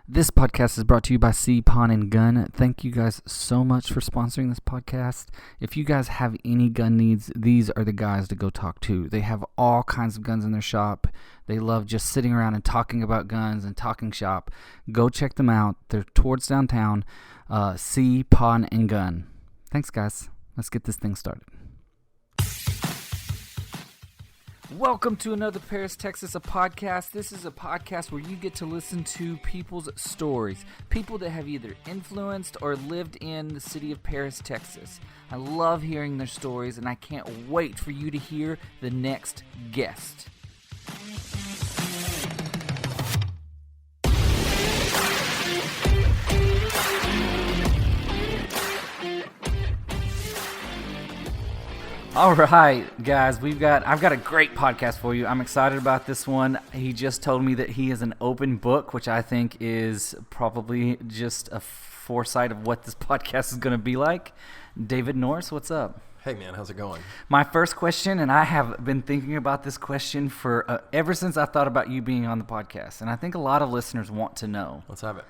This podcast is brought to you by C Pawn and Gun. Thank you guys so much for sponsoring this podcast. If you guys have any gun needs, these are the guys to go talk to. They have all kinds of guns in their shop. They love just sitting around and talking about guns and talking shop. Go check them out. They're towards downtown. C Pawn and Gun. Thanks, guys. Let's get this thing started. Welcome to another Paris, Texas, a podcast. This is a podcast where you get to listen to people's stories. People that have either influenced or lived in the city of Paris, Texas. I love hearing their stories, and I can't wait for you to hear the next guest. All right, guys, I've got a great podcast for you. I'm excited about this one. He just told me that he is an open book, which I think is probably just a foresight of what this podcast is going to be like. David Norris, what's up? Hey, man, how's it going? My first question, and I have been thinking about this question for ever since I thought about you being on the podcast, and I think a lot of listeners want to know. Let's have it.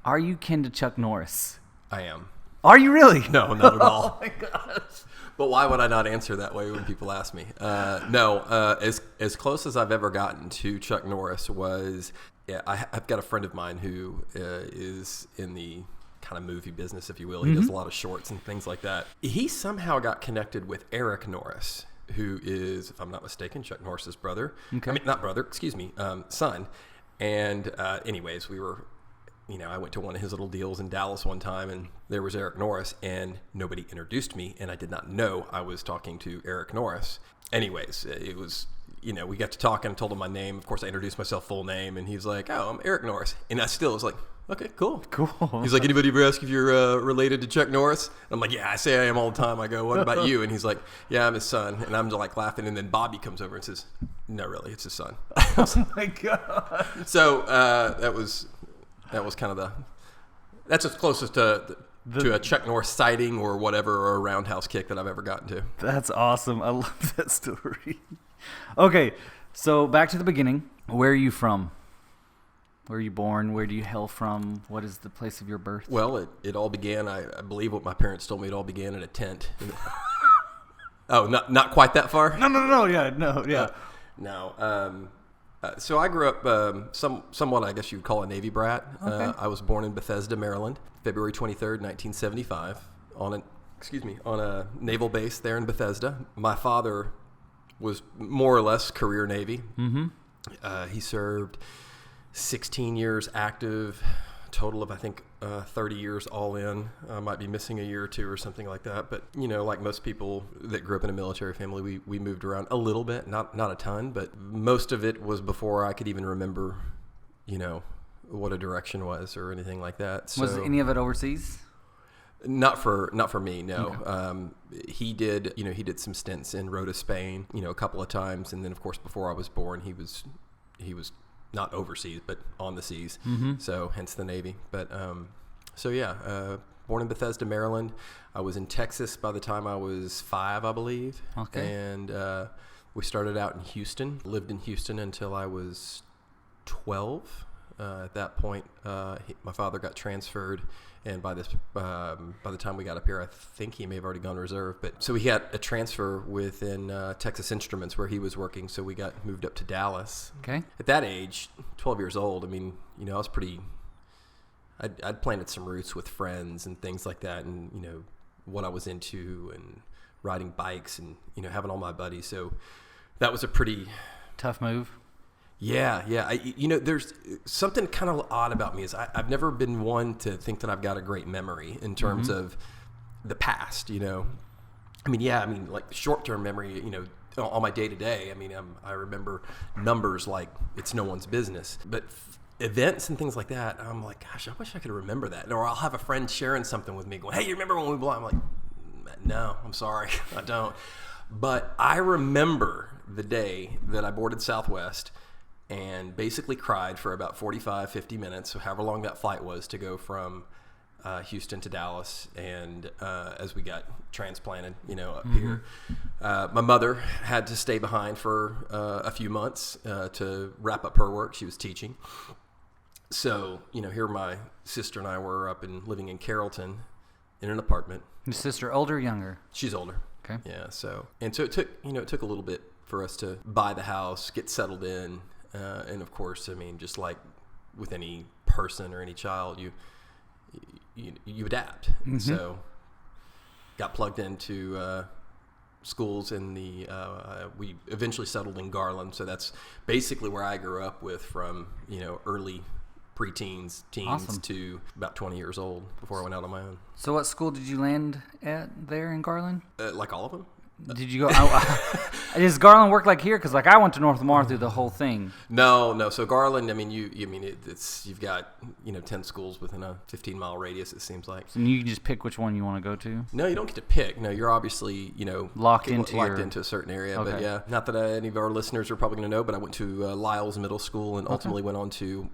Are you kin to Chuck Norris? I am. Are you really? No, not at all. Oh, my gosh. But why would I not answer that way when people ask me? As close as I've ever gotten to Chuck Norris was, I've got a friend of mine who is in the kind of movie business, if you will. He does a lot of shorts and things like that. He somehow got connected with Eric Norris, who is, if I'm not mistaken, Chuck Norris's brother. Okay. I mean, not brother, excuse me, son. And anyways, we were... I went to one of his little deals in Dallas one time, and there was Eric Norris, and nobody introduced me, and I did not know I was talking to Eric Norris. Anyways, it was, we got to talking, I told him my name. Of course, I introduced myself full name, and he's like, "Oh, I'm Eric Norris." And I still was like, "Okay, cool." He's like, "Anybody ever ask if you're related to Chuck Norris?" And I'm like, "Yeah, I say I am all the time." I go, "What about you?" And he's like, "Yeah, I'm his son." And I'm like laughing, and then Bobby comes over and says, "No, really, it's his son." Oh, my God. So that was kind of that's as closest to a Chuck Norris sighting or whatever, or a roundhouse kick that I've ever gotten to. That's awesome. I love that story. Okay, so back to the beginning. Where are you from? Where are you born? Where do you hail from? What is the place of your birth? Well, it all began, I believe what my parents told me, it all began in a tent. Oh, not quite that far? No. So I grew up somewhat, I guess you would call a Navy brat. Okay. I was born in Bethesda, Maryland, February 23rd, 1975, on a naval base there in Bethesda. My father was more or less career Navy. Mm-hmm. He served 16 years active, total of, I think, 30 years all in. I might be missing a year or two or something like that. But, like most people that grew up in a military family, we moved around a little bit, not a ton, but most of it was before I could even remember, what a direction was or anything like that. So, was any of it overseas? Not for me, no. Okay. He did some stints in Rota, Spain, a couple of times. And then, of course, before I was born, he was not overseas, but on the seas. Mm-hmm. So hence the Navy. But born in Bethesda, Maryland. I was in Texas by the time I was 5, I believe. Okay. And we started out in Houston. Lived in Houston until I was 12. At that point, my father got transferred. And by the time we got up here, I think he may have already gone reserve. But so he had a transfer within Texas Instruments where he was working. So we got moved up to Dallas. Okay. At that age, 12 years old, I mean, I was I'd planted some roots with friends and things like that, and what I was into, and riding bikes, and having all my buddies. So that was a pretty tough move. Yeah. There's something kind of odd about me is I've never been one to think that I've got a great memory in terms of the past, like short-term memory, on my day-to-day. I mean, I remember numbers like it's no one's business. But events and things like that, I'm like, gosh, I wish I could remember that. Or I'll have a friend sharing something with me going, "Hey, you remember when we blew?" I'm like, "No, I'm sorry, I don't." But I remember the day that I boarded Southwest and basically cried for about 45, 50 minutes, so however long that flight was to go from Houston to Dallas, and as we got transplanted, up here. My mother had to stay behind for a few months to wrap up her work. She was teaching. So, here my sister and I were up and living in Carrollton in an apartment. Your sister older or younger? She's older. Okay. Yeah. So it took a little bit for us to buy the house, get settled in. And of course, just like with any person or any child, you adapt. Mm-hmm. So got plugged into schools in we eventually settled in Garland. So that's basically where I grew up with from, early preteens, teens Awesome. to about 20 years old before I went out on my own. So what school did you land at there in Garland? Like all of them? Did you go? Does Garland work like here? Because I went to North Lamar through the whole thing. No. So Garland, you've got 10 schools within a 15-mile radius. It seems like. So you can just pick which one you want to go to. No, you don't get to pick. No, you're obviously locked into a certain area. Okay. But yeah, not that any of our listeners are probably going to know, but I went to Lyles Middle School and ultimately went on to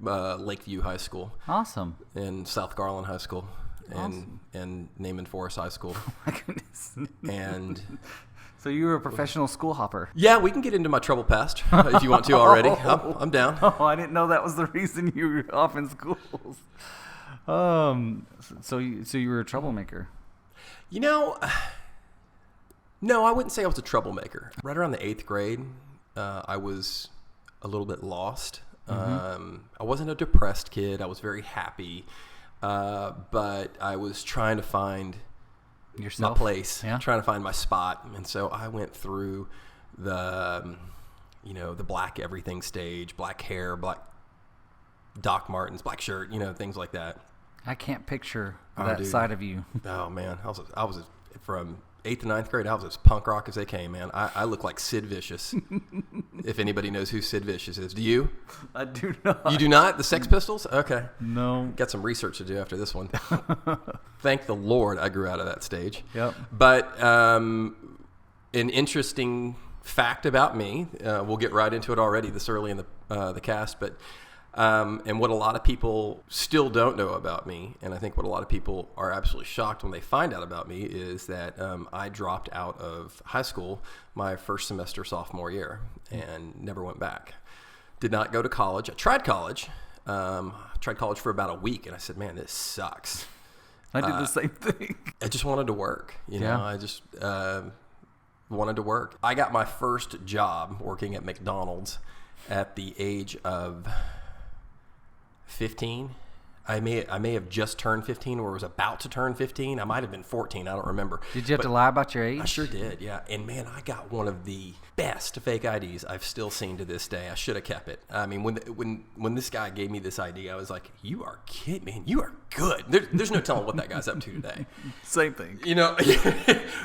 Lakeview High School. Awesome. And South Garland High School. Awesome. And Naaman Forest High School. Oh my goodness. And so you were a professional school hopper. yeah, we can get into my trouble past if you want to already. I'm down. Oh, I didn't know that was the reason you were off in schools. So you were a troublemaker. No, I wouldn't say I was a troublemaker. Right around the 8th grade, I was a little bit lost. Mm-hmm. I wasn't a depressed kid. I was very happy. But I was trying to find Yourself? my place, Yeah. trying to find my spot. And so I went through the black everything stage, black hair, black Doc Martens, black shirt, things like that. I can't picture Oh, that dude. side of you. Oh man, I was from 8th to 9th grade. I was as punk rock as they came, man. I look like Sid Vicious. If anybody knows who Sid Vicious is, do you? I do not. You do not? The Sex Pistols? Okay. No. Got some research to do after this one. Thank the Lord I grew out of that stage. Yep. But an interesting fact about me, we'll get right into it already this early in the cast, but and what a lot of people still don't know about me, and I think what a lot of people are absolutely shocked when they find out about me, is that I dropped out of high school my first semester sophomore year and never went back. Did not go to college. I tried college. Tried college for about a week, and I said, man, this sucks. I did the same thing. I just wanted to work. Yeah. I just wanted to work. I got my first job working at McDonald's at the age of 15. I may have just turned 15 or was about to turn 15. I might have been 14. I don't remember. Did you have to lie about your age? I sure did, yeah. And man, I got one of the best fake IDs I've still seen to this day. I should have kept it. I mean, when this guy gave me this ID, I was like, "You are kidding, man. You are good." There's no telling what that guy's up to today. Same thing.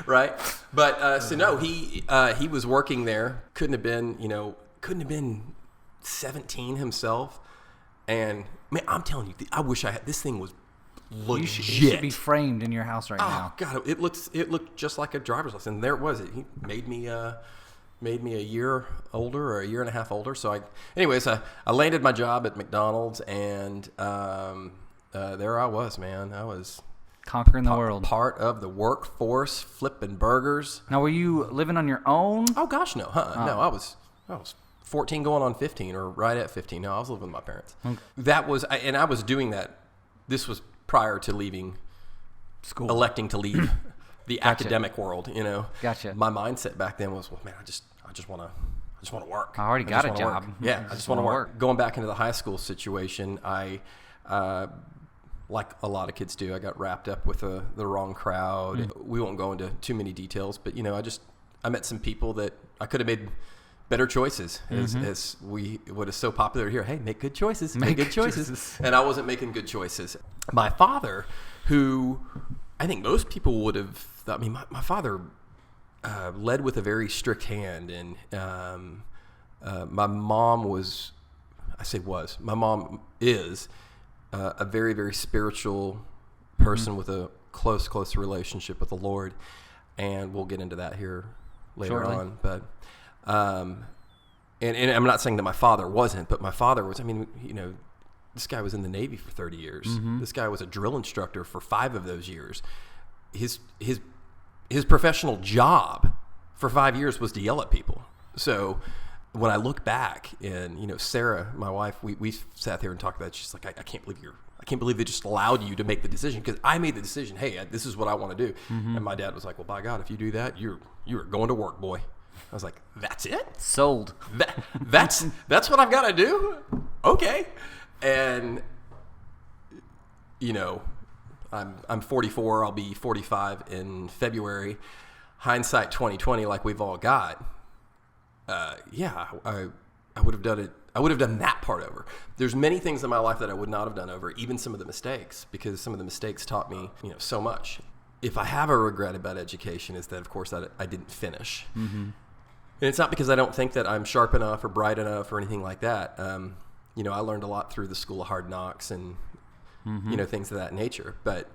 Right? But so no, he was working there. Couldn't have been 17 himself. And man, I'm telling you, I wish I had. This thing was legit. You should be framed in your house right now. Oh God, it looked just like a driver's license. And there it was. He made me a year older or a year and a half older. So I landed my job at McDonald's, and there I was, man. I was Conquering the world. Part of the workforce, flipping burgers. Now, were you living on your own? Oh gosh, no, no. I was 14 going on 15 or right at 15. No, I was living with my parents. Okay. And I was doing that. This was prior to leaving School. Electing to leave the academic world, Gotcha. My mindset back then was, well, man, I just want to work. I already got a job. Yeah, I just want to work. Going back into the high school situation, I like a lot of kids do, I got wrapped up with the wrong crowd. We won't go into too many details, but I met some people that I could have made better choices, as what is so popular here. Hey, make good choices. Make good choices. And I wasn't making good choices. My father, who I think most people would have thought, my father led with a very strict hand, and my mom my mom is a very, very spiritual person with a close relationship with the Lord, and we'll get into that here later on. But and I'm not saying that my father wasn't, but my father was. This guy was in the Navy for 30 years. This guy was a drill instructor for 5 of those years. His professional job for 5 years was to yell at people. So when I look back, and Sarah, my wife, we sat there and talked about it. She's like, I can't believe they just allowed you to make the decision, because I made the decision. Hey, this is what I want to do. And my dad was like, well, by God, if you do that, you're going to work, boy. I was like, that's it? Sold. That's what I've got to do? Okay. And I'm 44. I'll be 45 in February. Hindsight 2020, like we've all got. I would have done it. I would have done that part over. There's many things in my life that I would not have done over, even some of the mistakes, because some of the mistakes taught me, so much. If I have a regret about education, is that, of course, that I didn't finish. And it's not because I don't think that I'm sharp enough or bright enough or anything like that. I learned a lot through the School of Hard Knocks and, things of that nature. But,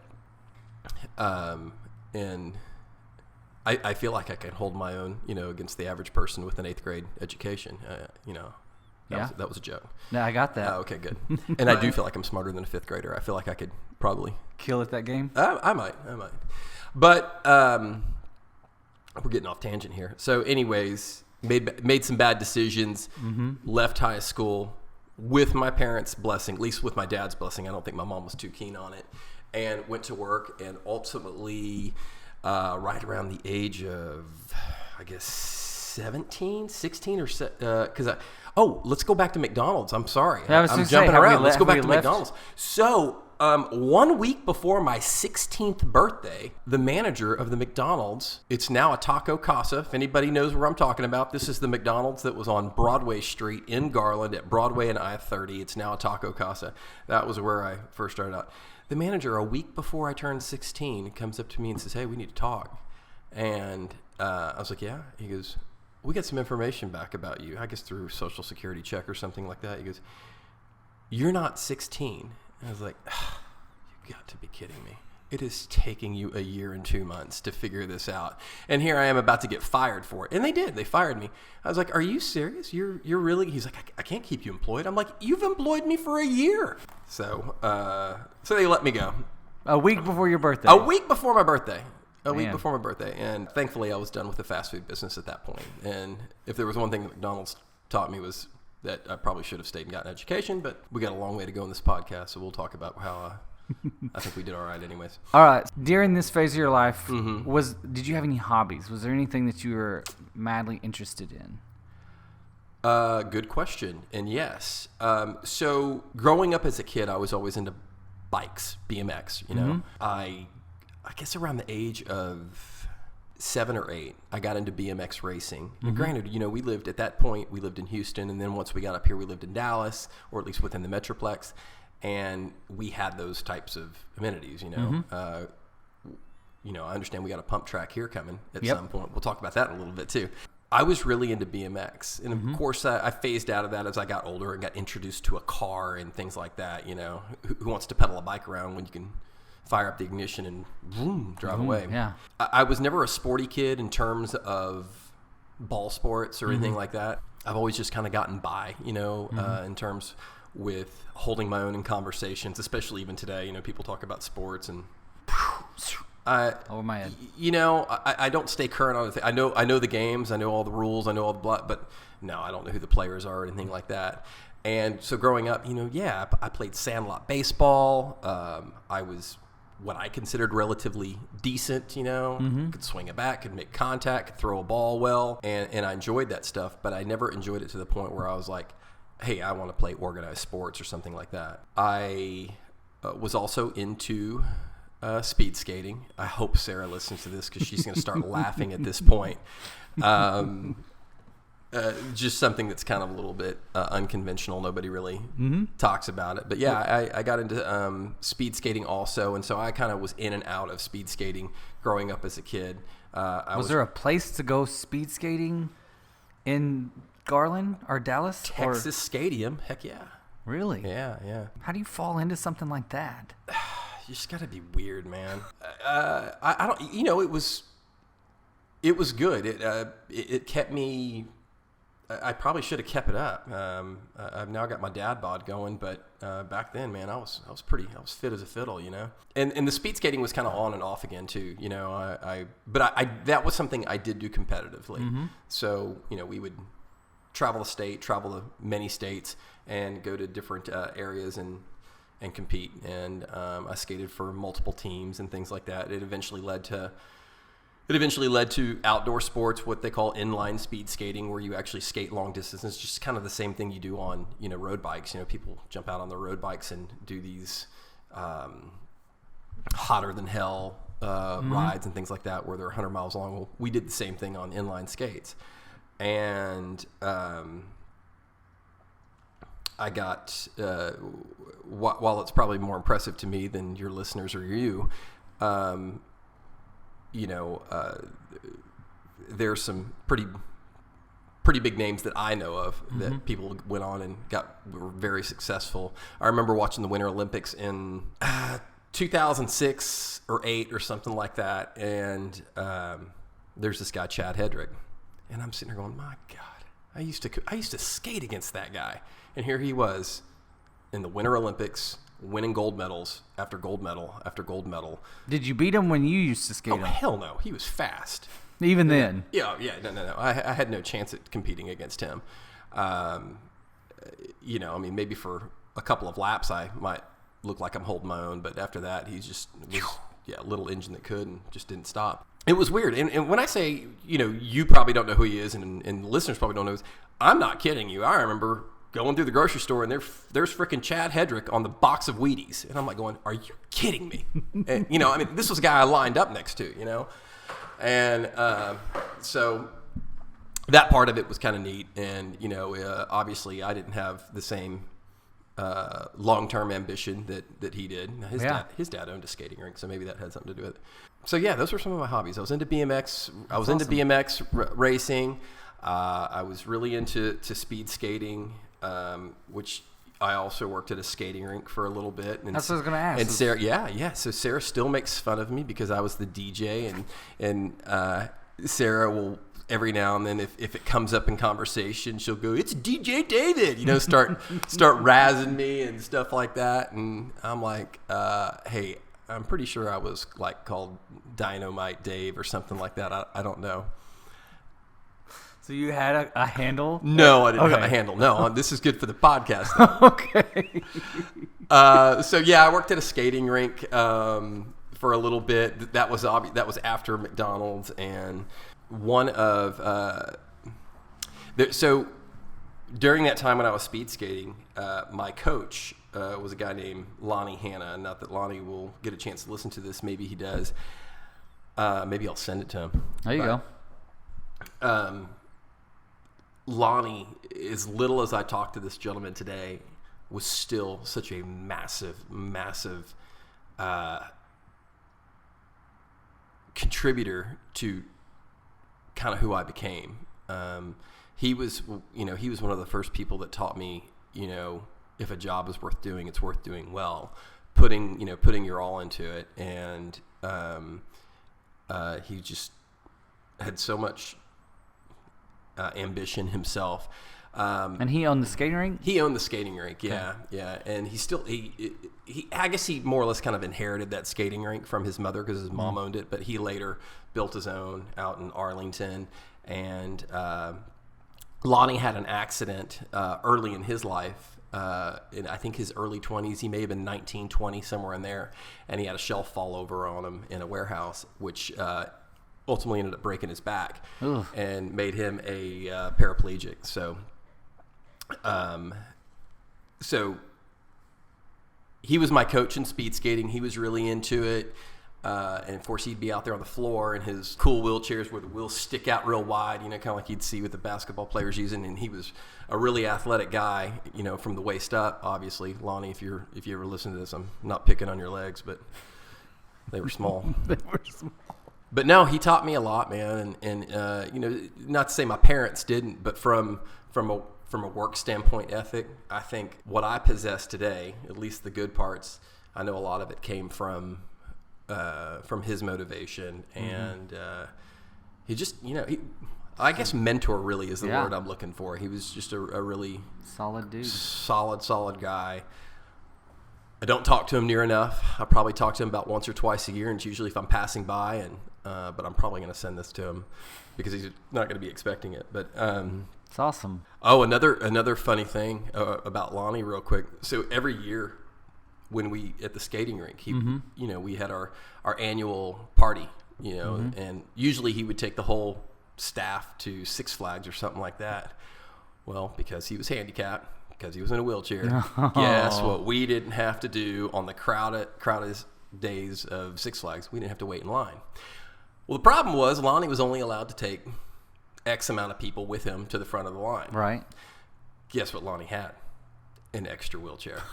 and I feel like I can hold my own, against the average person with an 8th grade education. That was a joke. No, I got that. Okay, good. And I do feel like I'm smarter than a 5th grader. I feel like I could probably kill at that game. I might. But we're getting off tangent here. So, anyways, made some bad decisions. Left high school with my parents' blessing, at least with my dad's blessing. I don't think my mom was too keen on it. And went to work, and ultimately, right around the age of, I guess, 16 or because let's go back to McDonald's. I'm sorry. Yeah, I'm jumping around. Let's go back to McDonald's. So, 1 week before my 16th birthday, the manager of the McDonald's, it's now a Taco Casa. If anybody knows where I'm talking about, this is the McDonald's that was on Broadway Street in Garland at Broadway and I-30. It's now a Taco Casa. That was where I first started out. The manager, a week before I turned 16, comes up to me and says, hey, we need to talk. And I was like, yeah. He goes, we got some information back about you, I guess through Social Security check or something like that. He goes, you're not 16. And I was like, you've got to be kidding me. It is taking you a year and 2 months to figure this out. And here I am about to get fired for it. And they did. They fired me. I was like, are you serious? You're really? He's like, I can't keep you employed. I'm like, you've employed me for a year. So they let me go. A week before your birthday. A week before my birthday. Week before my birthday. And thankfully I was done with the fast food business at that point. And if there was one thing that McDonald's taught me was that I probably should have stayed and gotten an education, but we got a long way to go in this podcast, so we'll talk about how I think we did all right anyways. All right. During this phase of your life, did you have any hobbies? Was there anything that you were madly interested in? Good question. And yes. So growing up as a kid, I was always into bikes, BMX, I guess around the age of 7 or 8, I got into BMX racing. And granted, we lived in Houston, and then once we got up here, we lived in Dallas, or at least within the Metroplex, and we had those types of amenities, I understand we got a pump track here coming at some point. We'll talk about that in a little bit too. I was really into BMX, and of course I phased out of that as I got older and got introduced to a car and things like that. Who wants to pedal a bike around when you can fire up the ignition and vroom, drive away? Yeah. I was never a sporty kid in terms of ball sports or anything like that. I've always just kind of gotten by, in terms with holding my own in conversations, especially even today. People talk about sports and over my head. I don't stay current on it. I know the games, I know all the rules, I know all the but no, I don't know who the players are or anything like that. And so growing up, I played sandlot baseball. I was what I considered relatively decent, could swing a bat, could make contact, could throw a ball well, and I enjoyed that stuff, but I never enjoyed it to the point where I was like, hey, I want to play organized sports or something like that. I was also into speed skating. I hope Sarah listens to this because she's going to start laughing at this point. Just something that's kind of a little bit unconventional. Nobody really talks about it. But yeah, I got into speed skating also, and so I kind of was in and out of speed skating growing up as a kid. Was there a place to go speed skating in Garland or Dallas? Texas Stadium. Heck yeah. Really? Yeah. How do you fall into something like that? You just got to be weird, man. I don't. It was good. It kept me. I probably should have kept it up. I've now got my dad bod going, but back then, man, I was fit as a fiddle, And the speed skating was kind of on and off again too, But that was something I did do competitively. So we would travel the state, travel to many states, and go to different areas and compete. And I skated for multiple teams and things like that. It eventually led to outdoor sports, what they call inline speed skating, where you actually skate long distances. Just kind of the same thing you do on, road bikes. People jump out on their road bikes and do these hotter than hell rides and things like that, where they're 100 miles long. Well, we did the same thing on inline skates. And I got, while it's probably more impressive to me than your listeners or you, there's some pretty big names that I know of that people went on and were very successful. I remember watching the Winter Olympics in 2006 or 8 or something like that, and there's this guy Chad Hedrick, and I'm sitting there going, my God, I used to skate against that guy, and here he was in the Winter Olympics, winning gold medals after gold medal after gold medal. Did you beat him when you used to skate him? Hell no. He was fast. Even then? Yeah. No. I had no chance at competing against him. Maybe for a couple of laps I might look like I'm holding my own, but after that he just was a little engine that could and just didn't stop. It was weird. And when I say, you probably don't know who he is and listeners probably don't know who he is, I'm not kidding you. I remember going through the grocery store and there's freaking Chad Hedrick on the box of Wheaties. And I'm like going, are you kidding me? And, this was a guy I lined up next to, And so that part of it was kind of neat. And, obviously I didn't have the same long-term ambition that he did. His dad owned a skating rink, so maybe that had something to do with it. So, yeah, those were some of my hobbies. I was into BMX. Into BMX racing. I was really into speed skating. Which I also worked at a skating rink for a little bit. And that's what I was going to ask. And Sarah, so Sarah still makes fun of me because I was the DJ, and Sarah will every now and then, if it comes up in conversation, she'll go, "It's DJ David," start razzing me and stuff like that. And I'm like, hey, I'm pretty sure I was like called Dynamite Dave or something like that. I don't know. So you had a handle? No, I didn't have a handle. No, this is good for the podcast. Okay. I worked at a skating rink for a little bit. That was after McDonald's, and one of so during that time when I was speed skating, my coach was a guy named Lonnie Hanna. Not that Lonnie will get a chance to listen to this. Maybe he does. Maybe I'll send it to him. There you go. Lonnie, as little as I talked to this gentleman today, was still such a massive contributor to kind of who I became. He was one of the first people that taught me, if a job is worth doing, it's worth doing well, putting your all into it. And he just had so much ambition himself. And he owned the skating rink? He owned the skating rink, yeah. And he I guess he more or less kind of inherited that skating rink from his mother because his mom owned it, but he later built his own out in Arlington. And Lonnie had an accident early in his life, in I think his early 20s. He may have been 19, 20, somewhere in there, and he had a shelf fall over on him in a warehouse, which ultimately ended up breaking his back. Ugh. And made him a paraplegic. So he was my coach in speed skating. He was really into it. And of course he'd be out there on the floor in his cool wheelchairs where the wheels stick out real wide, kind of like you'd see with the basketball players using. And he was a really athletic guy, from the waist up, obviously. Lonnie, if you ever listen to this, I'm not picking on your legs, but they were small. They were small. But no, he taught me a lot, man. And not to say my parents didn't, but from a work standpoint ethic, I think what I possess today, at least the good parts, I know a lot of it came from his motivation. And he just, I guess mentor really is the word I'm looking for. He was just a really solid dude. Solid guy. I don't talk to him near enough. I probably talk to him about once or twice a year, and it's usually if I'm passing by, and but I'm probably going to send this to him because he's not going to be expecting it. But it's awesome. Oh, another funny thing about Lonnie, real quick. So every year when we at the skating rink, we had our annual party, and usually he would take the whole staff to Six Flags or something like that. Well, because he was handicapped, because he was in a wheelchair, guess what we didn't have to do on the crowded days of Six Flags? We didn't have to wait in line. Well, the problem was Lonnie was only allowed to take X amount of people with him to the front of the line. Right. Guess what Lonnie had? An extra wheelchair.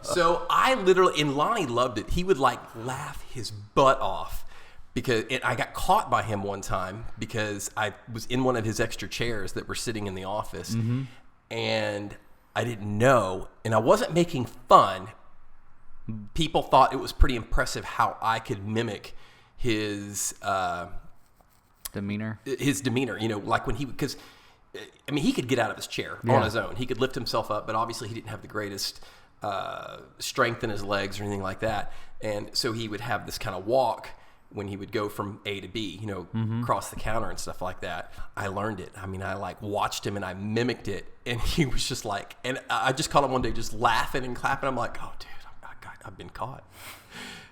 So I literally, and Lonnie loved it. He would laugh his butt off because I got caught by him one time because I was in one of his extra chairs that were sitting in the office, and I didn't know, and I wasn't making fun. People thought it was pretty impressive how I could mimic his demeanor. Like when because he could get out of his chair on his own. He could lift himself up, but obviously he didn't have the greatest strength in his legs or anything like that. And so he would have this kind of walk when he would go from A to B, across the counter and stuff like that. I learned it. I watched him and I mimicked it, and he was just and I just caught him one day just laughing and clapping. I'm like, oh, dude, I've been caught.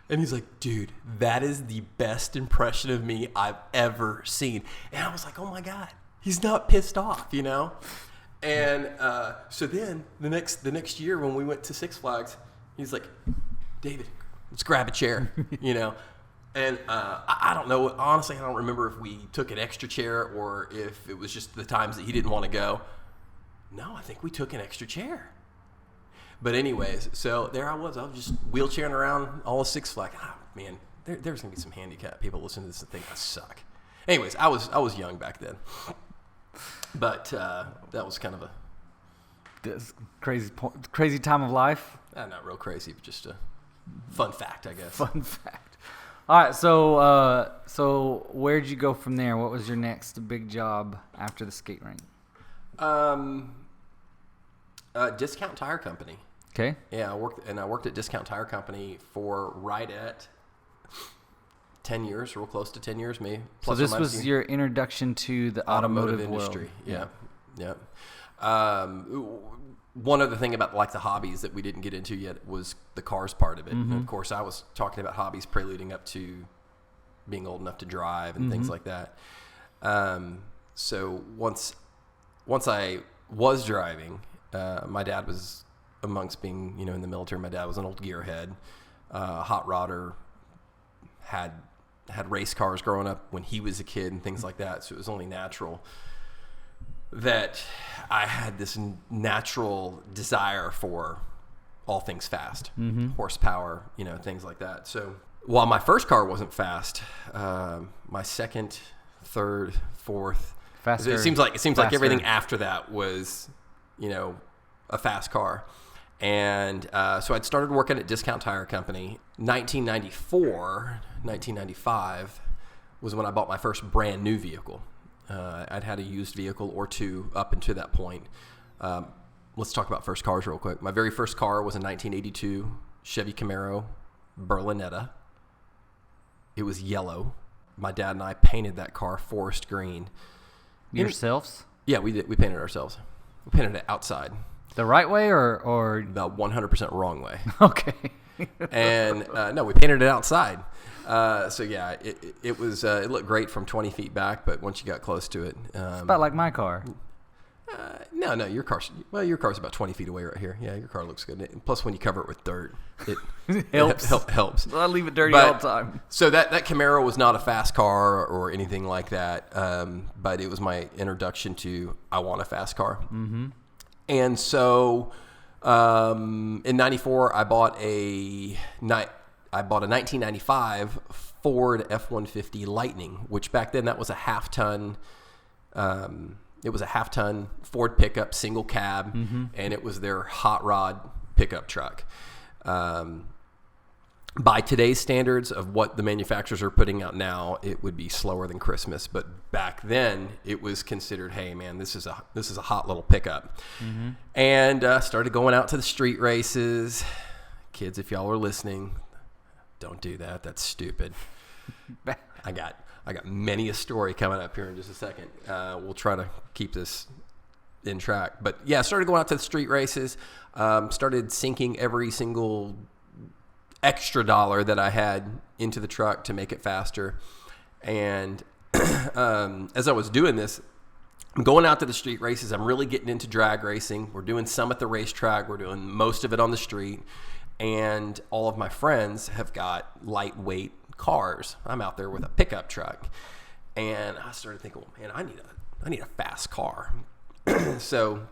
And he's like, dude, that is the best impression of me I've ever seen. And I was like, oh my God, he's not pissed off, And so then the next year when we went to Six Flags, he's like, David, let's grab a chair, And I don't know. Honestly, I don't remember if we took an extra chair or if it was just the times that he didn't want to go. No, I think we took an extra chair. But anyways, so there I was just wheelchairing around all of Six Flags. Oh, man, there's going to be some handicapped people listening to this and think I suck. Anyways, I was young back then. But that was kind of this crazy time of life. Not real crazy, but just a fun fact, I guess. Fun fact. All right, so where'd you go from there? What was your next big job after the skate rink? Discount Tire Company. Okay. Yeah, I worked at Discount Tire Company for right at 10 years, real close to 10 years, maybe. So this was your introduction to the automotive industry. World. Yeah. One other thing about the hobbies that we didn't get into yet was the cars part of it. And of course, I was talking about hobbies preluding up to being old enough to drive and things like that. So once I was driving, my dad was amongst being, in the military. My dad was an old gearhead, hot rodder, had race cars growing up when he was a kid and things like that. So it was only natural that I had this natural desire for all things fast, horsepower, things like that. So while my first car wasn't fast, my second, third, fourth, faster, it seems like everything after that was, a fast car. And so I'd started working at Discount Tire Company. 1995 was when I bought my first brand new vehicle. I'd had a used vehicle or two up until that point. Let's talk about first cars real quick. My very first car was a 1982 Chevy Camaro Berlinetta. It was yellow. My dad and I painted that car forest green. Yourselves? Yeah, we did. We painted it ourselves. We painted it outside. The right way or the 100% wrong way. Okay. And no, we painted it outside. So yeah, it was it looked great from 20 feet back, but once you got close to it, it's about like my car. No, your car's about 20 feet away right here. Yeah, your car looks good. Plus, when you cover it with dirt, it helps. Helps. I leave it dirty all the time. So that Camaro was not a fast car or anything like that, but it was my introduction to I want a fast car. Mm-hmm. And so in '94, I bought a 1995 Ford F-150 Lightning, which back then that was a half-ton. It was a half-ton Ford pickup, single cab, and it was their hot rod pickup truck. By today's standards of what the manufacturers are putting out now, it would be slower than Christmas. But back then, it was considered, hey man, this is a hot little pickup. Mm-hmm. And started going out to the street races. Kids, if y'all are listening, don't do that. That's stupid. I got many a story coming up here in just a second. We'll try to keep this in track. But yeah, I started going out to the street races, started sinking every single extra dollar that I had into the truck to make it faster. And as I was doing this, I'm going out to the street races. I'm really getting into drag racing. We're doing some at the racetrack. We're doing most of it on the street. And all of my friends have got lightweight cars. I'm out there with a pickup truck. And I started thinking, well, man, I need a fast car. So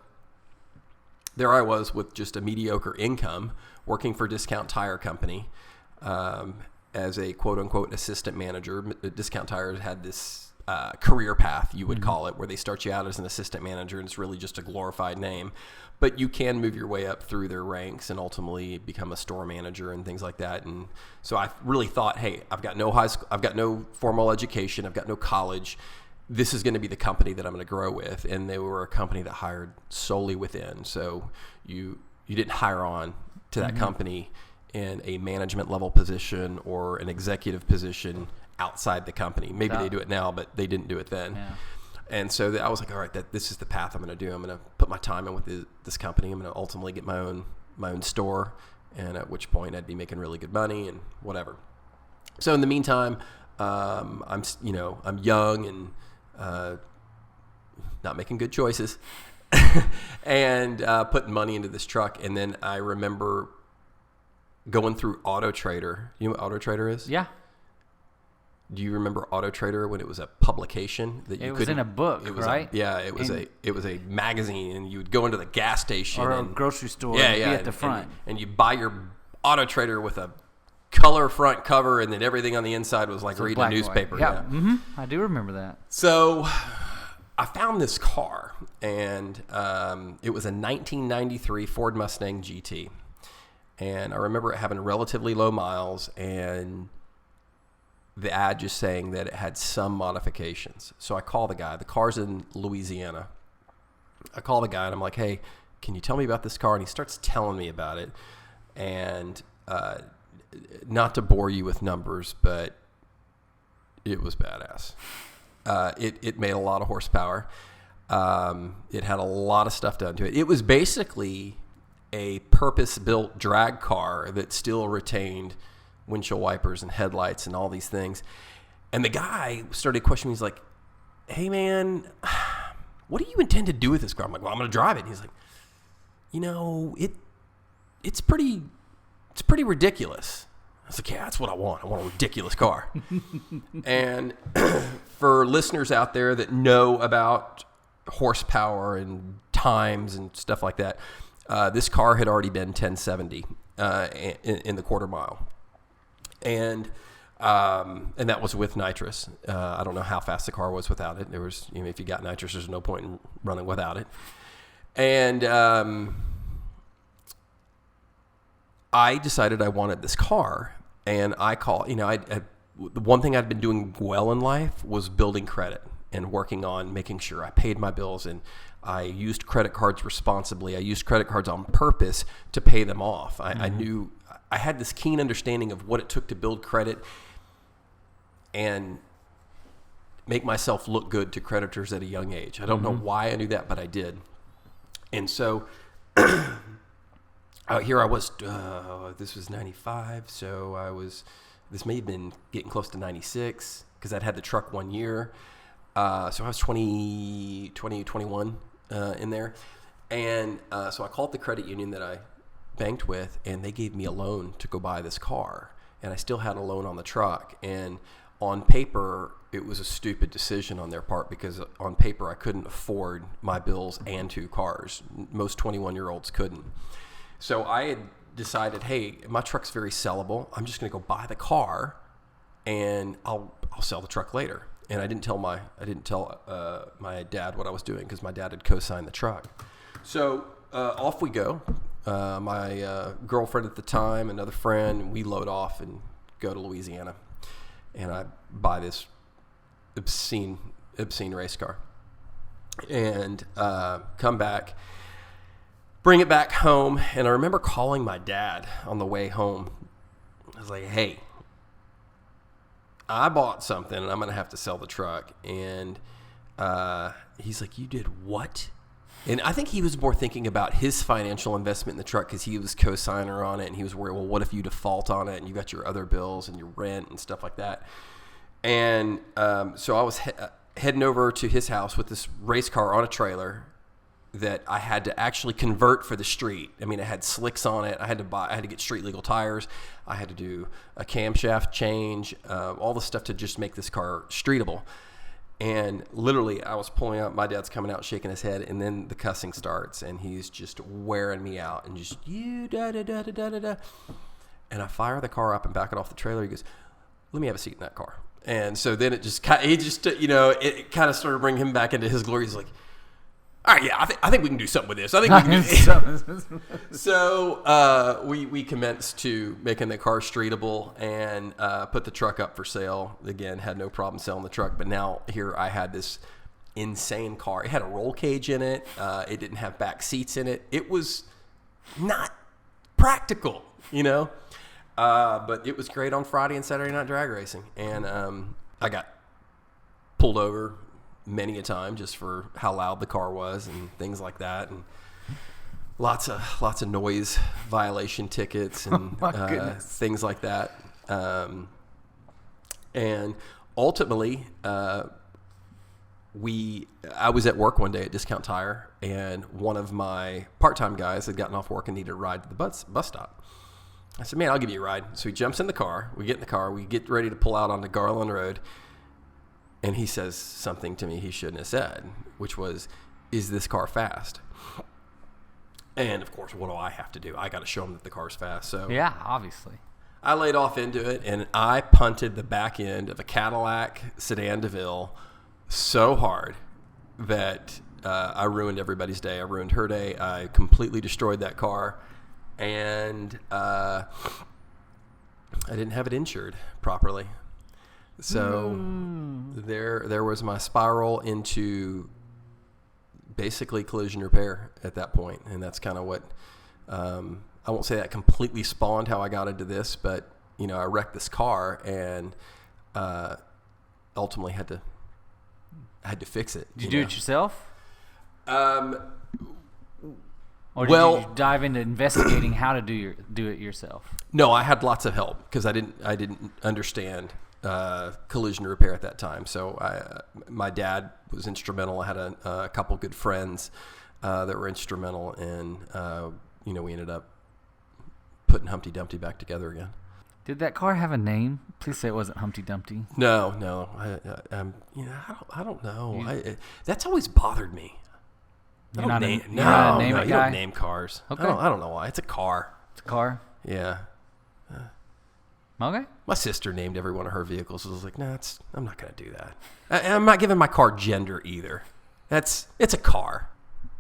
there I was with just a mediocre income, working for Discount Tire Company as a quote-unquote assistant manager. Discount Tires had this career path, you would call it, where they start you out as an assistant manager, and it's really just a glorified name. But you can move your way up through their ranks and ultimately become a store manager and things like that. And so I really thought, hey, I've got no high school, I've got no formal education, I've got no college. This is going to be the company that I'm going to grow with. And they were a company that hired solely within. So you didn't hire on to that company in a management level position or an executive position outside the company. Maybe they do it now, but they didn't do it then. Yeah. And so I was like, all right, this is the path I'm going to do. I'm going to put my time in with this company. I'm going to ultimately get my own store, and at which point I'd be making really good money and whatever. So in the meantime, I'm young and not making good choices, and putting money into this truck. And then I remember going through Auto Trader. You know what Auto Trader is? Yeah. Do you remember Auto Trader when it was a publication that you It was in a book, right? It was a magazine, and you would go into the gas station or a grocery store and be at the front. And you buy your Auto Trader with a color front cover, and then everything on the inside was like reading a newspaper. Yeah. Mm-hmm. I do remember that. So I found this car, and it was a 1993 Ford Mustang GT. And I remember it having relatively low miles, and the ad just saying that it had some modifications. So I call the guy. The car's in Louisiana. I call the guy, and I'm like, hey, can you tell me about this car? And he starts telling me about it. And not to bore you with numbers, but it was badass. It made a lot of horsepower. It had a lot of stuff done to it. It was basically a purpose-built drag car that still retained windshield wipers and headlights and all these things. And the guy started questioning me. He's like, hey, man, what do you intend to do with this car? I'm like, well, I'm going to drive it. And he's like, it's pretty ridiculous. I was like, yeah, that's what I want. I want a ridiculous car. And for listeners out there that know about horsepower and times and stuff like that, this car had already been 1070 in the quarter mile. And that was with nitrous. I don't know how fast the car was without it. There was, if you got nitrous, there's no point in running without it. And I decided I wanted this car, and the one thing I'd been doing well in life was building credit and working on making sure I paid my bills, and I used credit cards responsibly. I used credit cards on purpose to pay them off. I knew I had this keen understanding of what it took to build credit and make myself look good to creditors at a young age. I don't know why I knew that, but I did. And so here I was, this was 95, so this may have been getting close to 96 because I'd had the truck 1 year. So I was 21 in there. And so I called the credit union that I banked with, and they gave me a loan to go buy this car. And I still had a loan on the truck. And on paper, it was a stupid decision on their part because on paper, I couldn't afford my bills and two cars. Most 21-year-olds couldn't. So I had decided, hey, my truck's very sellable. I'm just going to go buy the car, and I'll sell the truck later. And I didn't tell my dad what I was doing because my dad had co-signed the truck. So off we go. My girlfriend at the time, another friend, we load off and go to Louisiana. And I buy this obscene race car. And come back, bring it back home. And I remember calling my dad on the way home. I was like, hey, I bought something and I'm going to have to sell the truck. And he's like, you did what? And I think he was more thinking about his financial investment in the truck because he was co-signer on it. And he was worried, well, what if you default on it and you got your other bills and your rent and stuff like that? And so I was heading over to his house with this race car on a trailer that I had to actually convert for the street. I mean, it had slicks on it. I had to get street legal tires. I had to do a camshaft change, all the stuff to just make this car streetable. And literally, I was pulling up. My dad's coming out, shaking his head, and then the cussing starts, and he's just wearing me out, and just you da da da da da da da. And I fire the car up and back it off the trailer. He goes, "Let me have a seat in that car." And so then it kind of started bringing him back into his glory. He's like, all right, yeah, I think we can do something with this. I think we can do this. So we commenced to making the car streetable and put the truck up for sale. Again, had no problem selling the truck. But now here I had this insane car. It had a roll cage in it. It didn't have back seats in it. It was not practical, But it was great on Friday and Saturday night drag racing. And I got pulled over many a time just for how loud the car was and things like that, and lots of noise violation tickets and things like that. And ultimately, I was at work one day at Discount Tire, and one of my part-time guys had gotten off work and needed a ride to the bus stop. I said, "Man, I'll give you a ride." So he jumps in the car. We get in the car. We get ready to pull out onto Garland Road. And he says something to me he shouldn't have said, which was, "Is this car fast?" And, of course, what do I have to do? I got to show him that the car's fast. So yeah, obviously. I laid off into it, and I punted the back end of a Cadillac Sedan DeVille so hard that I ruined everybody's day. I ruined her day. I completely destroyed that car. And I didn't have it insured properly. So there was my spiral into basically collision repair at that point. And that's kind of what, I won't say that completely spawned how I got into this, but, I wrecked this car and ultimately had to fix it. Did you do it yourself? Or did you dive into investigating how to do it yourself? No, I had lots of help because I didn't understand collision repair at that time. So my dad was instrumental. I had a couple good friends that were instrumental, and we ended up putting Humpty Dumpty back together again. Did that car have a name? Please say it wasn't Humpty Dumpty. No. I don't know. That's always bothered me. You don't name cars. Okay. I don't know why. It's a car. It's a car? Yeah. Okay. My sister named every one of her vehicles. So I was like, I'm not going to do that. I'm not giving my car gender either. It's a car.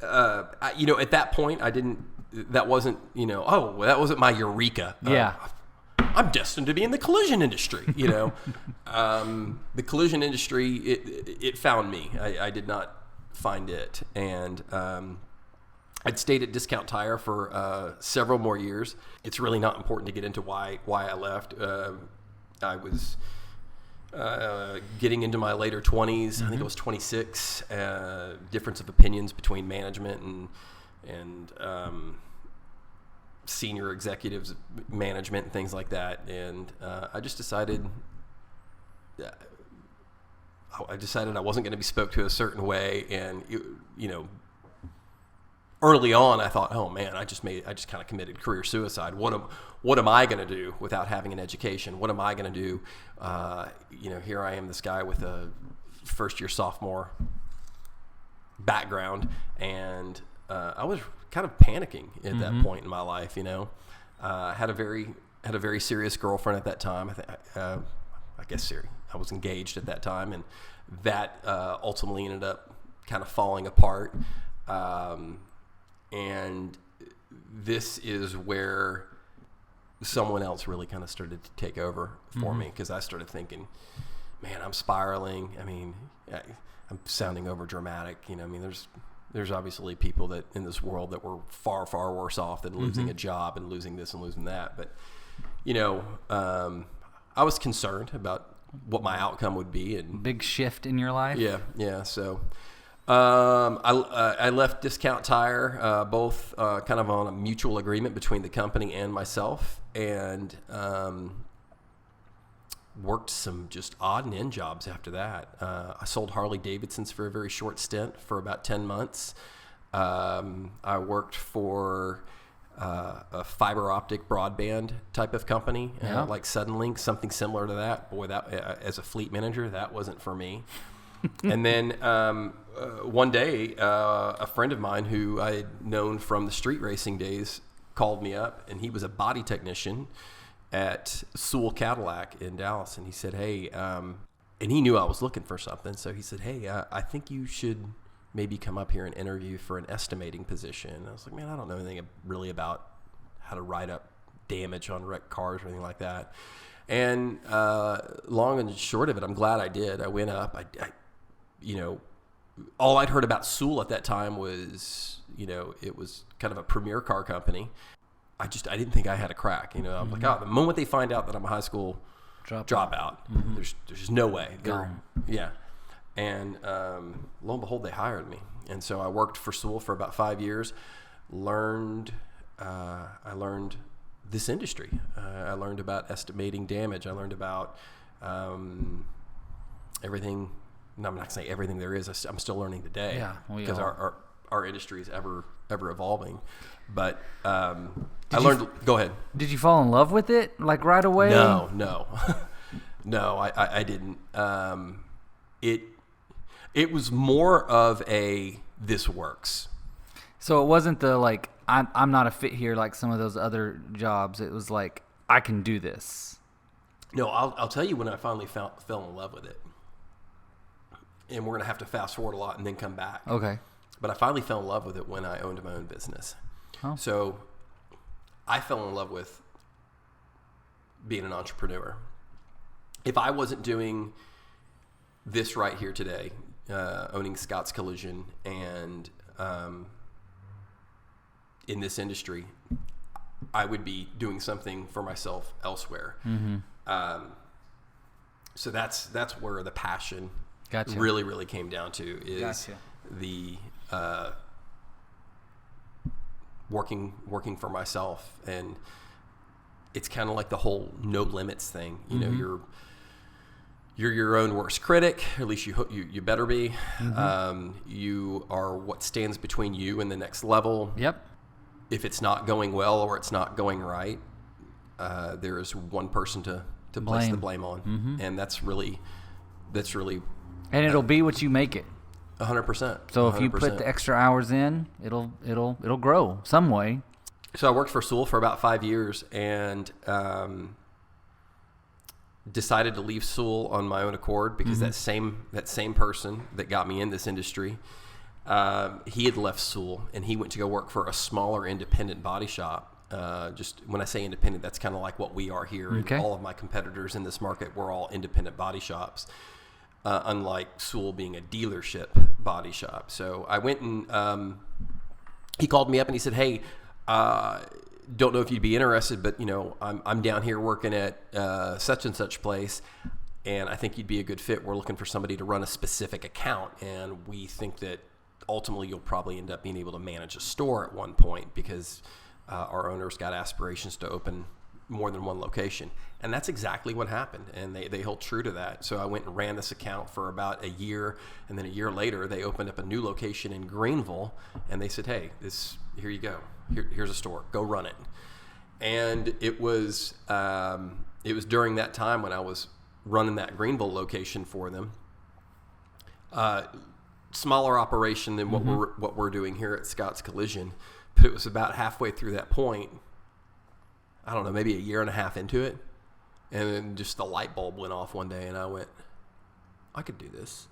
At that point, that wasn't my eureka. Yeah. I'm destined to be in the collision industry, The collision industry, it found me. I did not find it. And I'd stayed at Discount Tire for several more years. It's really not important to get into why I left. I was getting into my later 20s. Mm-hmm. I think it was 26. Difference of opinions between management and senior executives, management, and things like that. And I just decided I wasn't going to be spoke to a certain way. And, early on, I thought, oh man, I just kind of committed career suicide. What am I going to do without having an education? What am I going to do? Here I am, this guy with a first year sophomore background, and I was kind of panicking at that point in my life. Had a very serious girlfriend at that time. I guess serious. I was engaged at that time, and that ultimately ended up kind of falling apart. And this is where someone else really kind of started to take over for me, because I started thinking, man, I'm spiraling. I mean, I'm sounding over dramatic. There's obviously people that in this world that were far, far worse off than losing a job and losing this and losing that. But, I was concerned about what my outcome would be. And big shift in your life. Yeah. So I left Discount Tire, both kind of on a mutual agreement between the company and myself, and worked some just odd and end jobs after that. I sold Harley Davidsons for a very short stint for about 10 months. I worked for a fiber optic broadband type of company, like Suddenlink, something similar to that. Boy, that as a fleet manager, that wasn't for me. And then one day, a friend of mine who I had known from the street racing days called me up, and he was a body technician at Sewell Cadillac in Dallas. And he said, hey, and he knew I was looking for something. So he said, hey, I think you should maybe come up here and interview for an estimating position. And I was like, man, I don't know anything really about how to write up damage on wrecked cars or anything like that. And long and short of it, I'm glad I did. I went up. I all I'd heard about Sewell at that time was, it was kind of a premier car company. I didn't think I had a crack. I was like, the moment they find out that I'm a high school dropout, there's no way. Yeah. And lo and behold, they hired me. And so I worked for Sewell for about 5 years, I learned this industry. I learned about estimating damage. I learned about everything. No, I'm not saying everything there is. I'm still learning today. Yeah, because our industry is ever evolving. But I learned. Go ahead. Did you fall in love with it like right away? No, no, I didn't. It was more of a this works. So it wasn't the like I'm not a fit here like some of those other jobs. It was like I can do this. No, I'll tell you when I finally fell in love with it. And we're going to have to fast forward a lot and then come back. Okay. But I finally fell in love with it when I owned my own business. Oh. So I fell in love with being an entrepreneur. If I wasn't doing this right here today, owning Scott's Collision and in this industry, I would be doing something for myself elsewhere. Mm-hmm. So that's where the passion Gotcha. really came down to is Gotcha. the working for myself. And it's kind of like the whole no limits thing. You know, you're your own worst critic, or at least you better be. You are what stands between you and the next level. Yep. If it's not going well or it's not going right, there is one person to place the blame on, and that's really. And it'll be what you make it. 100%. So if you put the extra hours in, it'll grow some way. So I worked for Sewell for about 5 years and decided to leave Sewell on my own accord because that same person that got me in this industry, he had left Sewell and he went to go work for a smaller independent body shop. Just when I say independent, that's kind of like what we are here. Okay. And all of my competitors in this market were all independent body shops. Unlike Sewell being a dealership body shop. So I went and he called me up and he said, hey, don't know if you'd be interested, but I'm down here working at such and such place, and I think you'd be a good fit. We're looking for somebody to run a specific account, and we think that ultimately you'll probably end up being able to manage a store at one point because our owner's got aspirations to open more than one location. And that's exactly what happened. And they hold true to that. So I went and ran this account for about a year. And then a year later, they opened up a new location in Greenville. And they said, hey, here you go. Here's a store. Go run it. And it was during that time when I was running that Greenville location for them. Smaller operation than what we're doing here at Scott's Collision. But it was about halfway through that point. I don't know, maybe a year and a half into it. And then just the light bulb went off one day and I went, I could do this.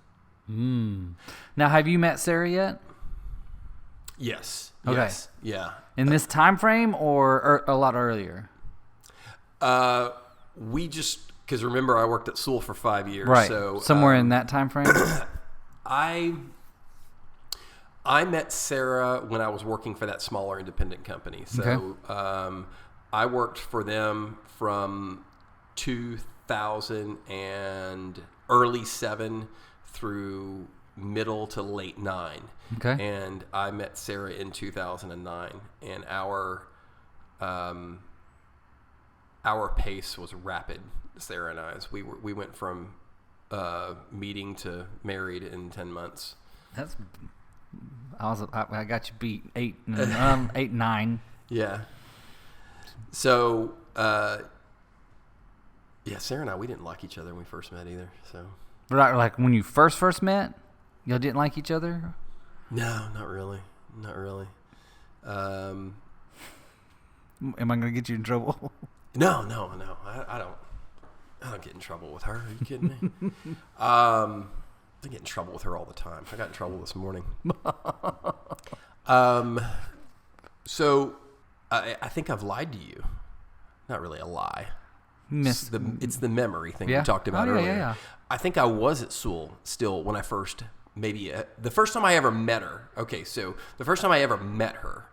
Now, have you met Sarah yet? Yes. Okay. Yes. Yeah. In this time frame or a lot earlier? We just, because remember I worked at Sewell for 5 years. Right. So somewhere in that time frame? I met Sarah when I was working for that smaller independent company. So I worked for them from 2000 and early 7 through middle to late 9. Okay. And I met Sarah in 2009, and our pace was rapid. Sarah and I, we went from meeting to married in 10 months. I got you beat 8, 9. Yeah. So, Sarah and I, we didn't like each other when we first met either. So, Right, like when you first met, y'all didn't like each other? no, not really. Am I going to get you in trouble? No. I don't get in trouble with her. Are you kidding me? I get in trouble with her all the time. I got in trouble this morning. So I think I've lied to you. Not really a lie. It's the memory thing we talked about earlier. Yeah. I think I was at Sewell still when I first, the first time I ever met her. Okay, so the first time I ever met her,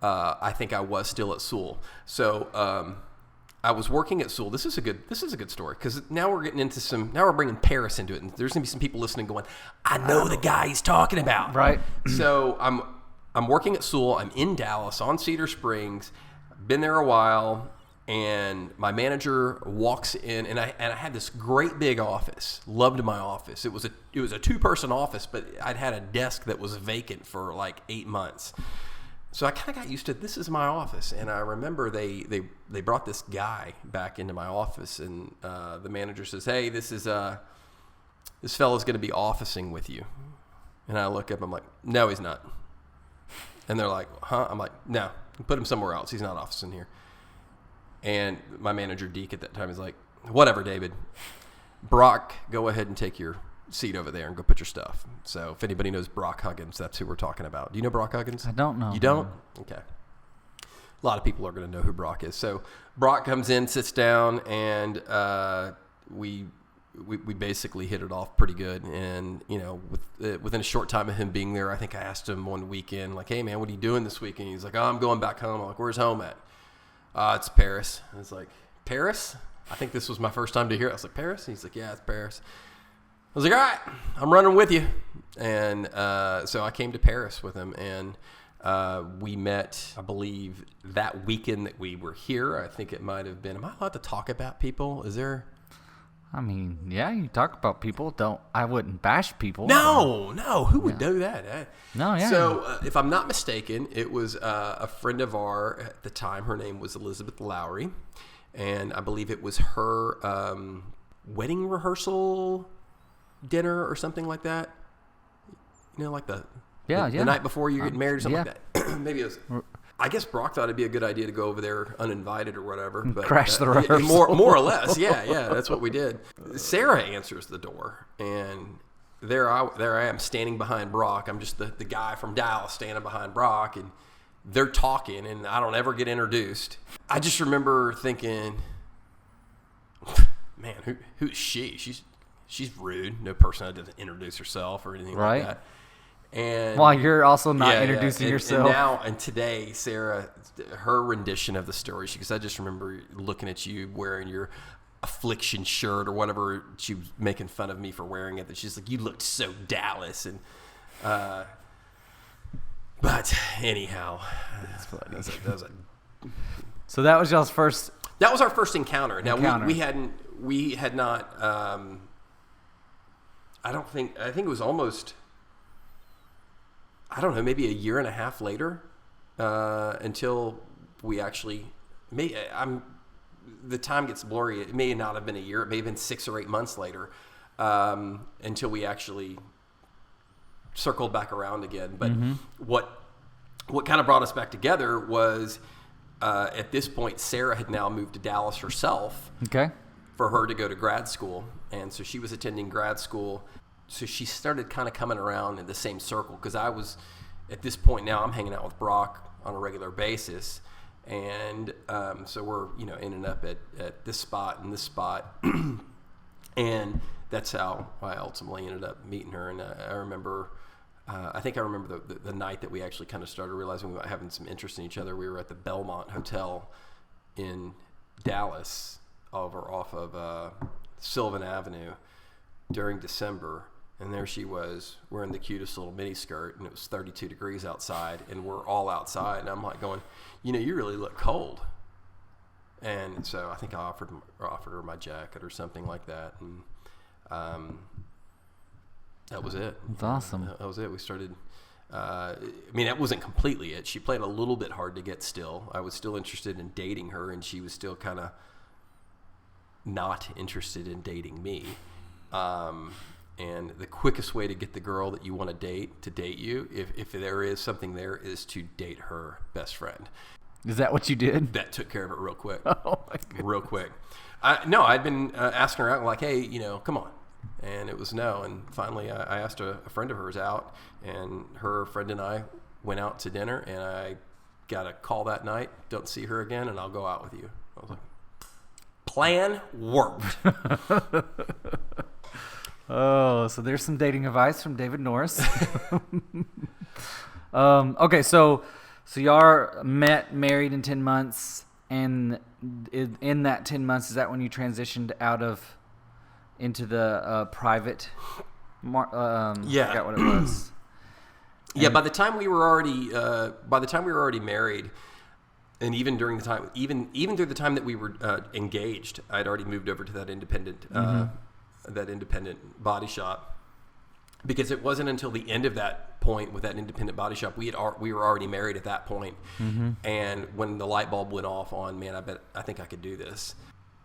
I think I was still at Sewell. So I was working at Sewell. This is a good story because now we're getting into now we're bringing Paris into it, and there's gonna be some people listening going, I know the guy he's talking about. Right. So I'm working at Sewell. I'm in Dallas on Cedar Springs. Been there a while. And my manager walks in, and I had this great big office. Loved my office. It was a 2-person office, but I'd had a desk that was vacant for like 8 months. So I kind of got used to this is my office. And I remember they brought this guy back into my office, and the manager says, "Hey, this fellow's going to be officing with you." And I look up, I'm like, "No, he's not." And they're like, "Huh?" I'm like, "No, put him somewhere else. He's not officing here." And my manager, Deke, at that time is like, "Whatever, David. Brock, go ahead and take your seat over there and go put your stuff." So if anybody knows Brock Huggins, that's who we're talking about. Do you know Brock Huggins? I don't know. You don't? Okay. A lot of people are going to know who Brock is. So Brock comes in, sits down, and we basically hit it off pretty good. And, within a short time of him being there, I think I asked him one weekend, like, "Hey, man, what are you doing this weekend?" He's like, "Oh, I'm going back home." I'm like, "Where's home at?" It's Paris. I was like, "Paris?" I think this was my first time to hear it. I was like, "Paris?" And he's like, "Yeah, it's Paris." I was like, "All right, I'm running with you." And so I came to Paris with him, and we met, I believe, that weekend that we were here. I think it might have been, am I allowed to talk about people? Is there? I mean, yeah, you talk about people. I wouldn't bash people. No. Who would do that? No, yeah. So if I'm not mistaken, it was a friend of ours at the time. Her name was Elizabeth Lowry. And I believe it was her wedding rehearsal dinner or something like that. Like the night before you're getting married or something like that. Maybe it was. I guess Brock thought it'd be a good idea to go over there uninvited or whatever. But, crash the rehearsal. More or less. Yeah, that's what we did. Sarah answers the door, and there I am standing behind Brock. I'm just the guy from Dallas standing behind Brock, and they're talking, and I don't ever get introduced. I just remember thinking, man, who's she? She's rude. No person that doesn't introduce herself or anything like that. And while you're also not introducing yourself. And today, Sarah, her rendition of the story, because I just remember looking at you wearing your Affliction shirt or whatever. She was making fun of me for wearing it. That she's like, "You looked so Dallas." And but anyhow, that's funny. So that was y'all's first. That was our first encounter. Now we had not. I think it was almost. I don't know, maybe a year and a half later, until we actually the time gets blurry. It may not have been a year. It may have been 6 or 8 months later, until we actually circled back around again. But what kind of brought us back together was, at this point, Sarah had now moved to Dallas herself. Okay. For her to go to grad school. And so she was attending grad school. So she started kind of coming around in the same circle, because I was, at this point now, I'm hanging out with Brock on a regular basis. And so we're, ending up at this spot and this spot. And that's how I ultimately ended up meeting her. And I remember, the night that we actually kind of started realizing we were having some interest in each other. We were at the Belmont Hotel in Dallas over off of Sylvan Avenue during December, and there she was wearing the cutest little mini skirt, and it was 32 degrees outside, and we're all outside, and I'm like going, you know, you really look cold. And so I think I offered her my jacket or something like that, and that was it. That's awesome. That was it. We started. I mean, that wasn't completely it. She played a little bit hard to get still. I was still interested in dating her, and she was still kind of not interested in dating me. And the quickest way to get the girl that you want to date you, if there is something there, is to date her best friend. Is that what you did? That took care of it real quick. Oh, my goodness. Real quick. No, I'd been asking her out, like, hey, you know, come on. And it was no. And finally, I asked a friend of hers out, and her friend and I went out to dinner, and I got a call that night, don't see her again, and I'll go out with you. I was like, plan worked. Oh, so there's some dating advice from David Norris. Okay, so y'all are married in 10 months, and in that 10 months, is that when you transitioned into the private? Yeah, I forgot what it was. Yeah, by the time we were already married, and even during the time, even through the time that we were engaged, I'd already moved over to that independent body shop, because it wasn't until the end of that point with that independent body shop we were already married at that point. Mm-hmm. And when the light bulb went off on, man, I think I could do this.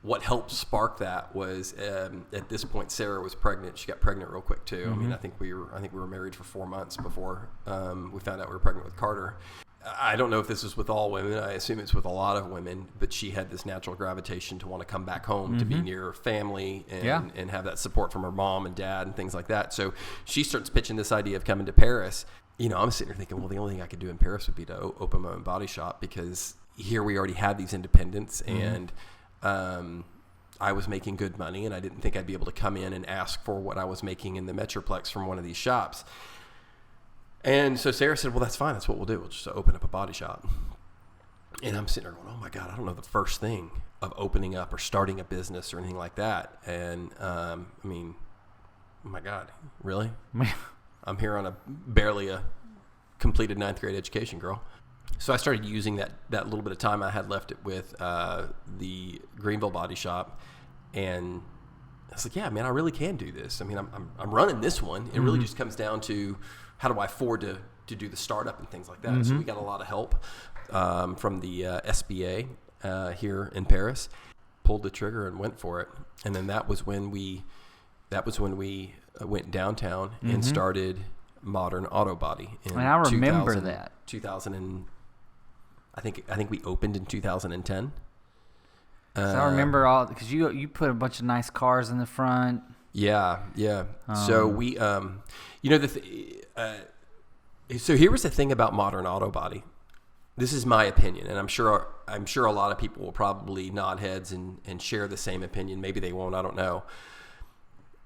What helped spark that was at this point Sarah was pregnant. She got pregnant real quick too. Mm-hmm. I mean, I think we were married for 4 months before we found out we were pregnant with Carter. I don't know if this is with all women. I assume it's with a lot of women, but she had this natural gravitation to want to come back home, to be near her family and have that support from her mom and dad and things like that. So she starts pitching this idea of coming to Paris. You know, I'm sitting here thinking, well, the only thing I could do in Paris would be to open my own body shop, because here we already had these independents, and I was making good money, and I didn't think I'd be able to come in and ask for what I was making in the Metroplex from one of these shops. And so Sarah said, well, that's fine. That's what we'll do. We'll just open up a body shop. And I'm sitting there going, oh, my God, I don't know the first thing of opening up or starting a business or anything like that. And, I mean, oh, my God, really? I'm here on barely a completed 9th grade education, girl. So I started using that little bit of time I had left with the Greenville body shop. And I was like, yeah, man, I really can do this. I mean, I'm running this one. It really just comes down to, how do I afford to do the startup and things like that? So we got a lot of help from the SBA here in Paris. Pulled the trigger and went for it. And then that was when we went downtown and started Modern Auto Body. And I remember that 2000 and I think we opened in 2010. I remember all, because you put a bunch of nice cars in the front. Yeah. So we, so here was the thing about Modern Auto Body. This is my opinion, and I'm sure a lot of people will probably nod heads and share the same opinion. Maybe they won't. I don't know.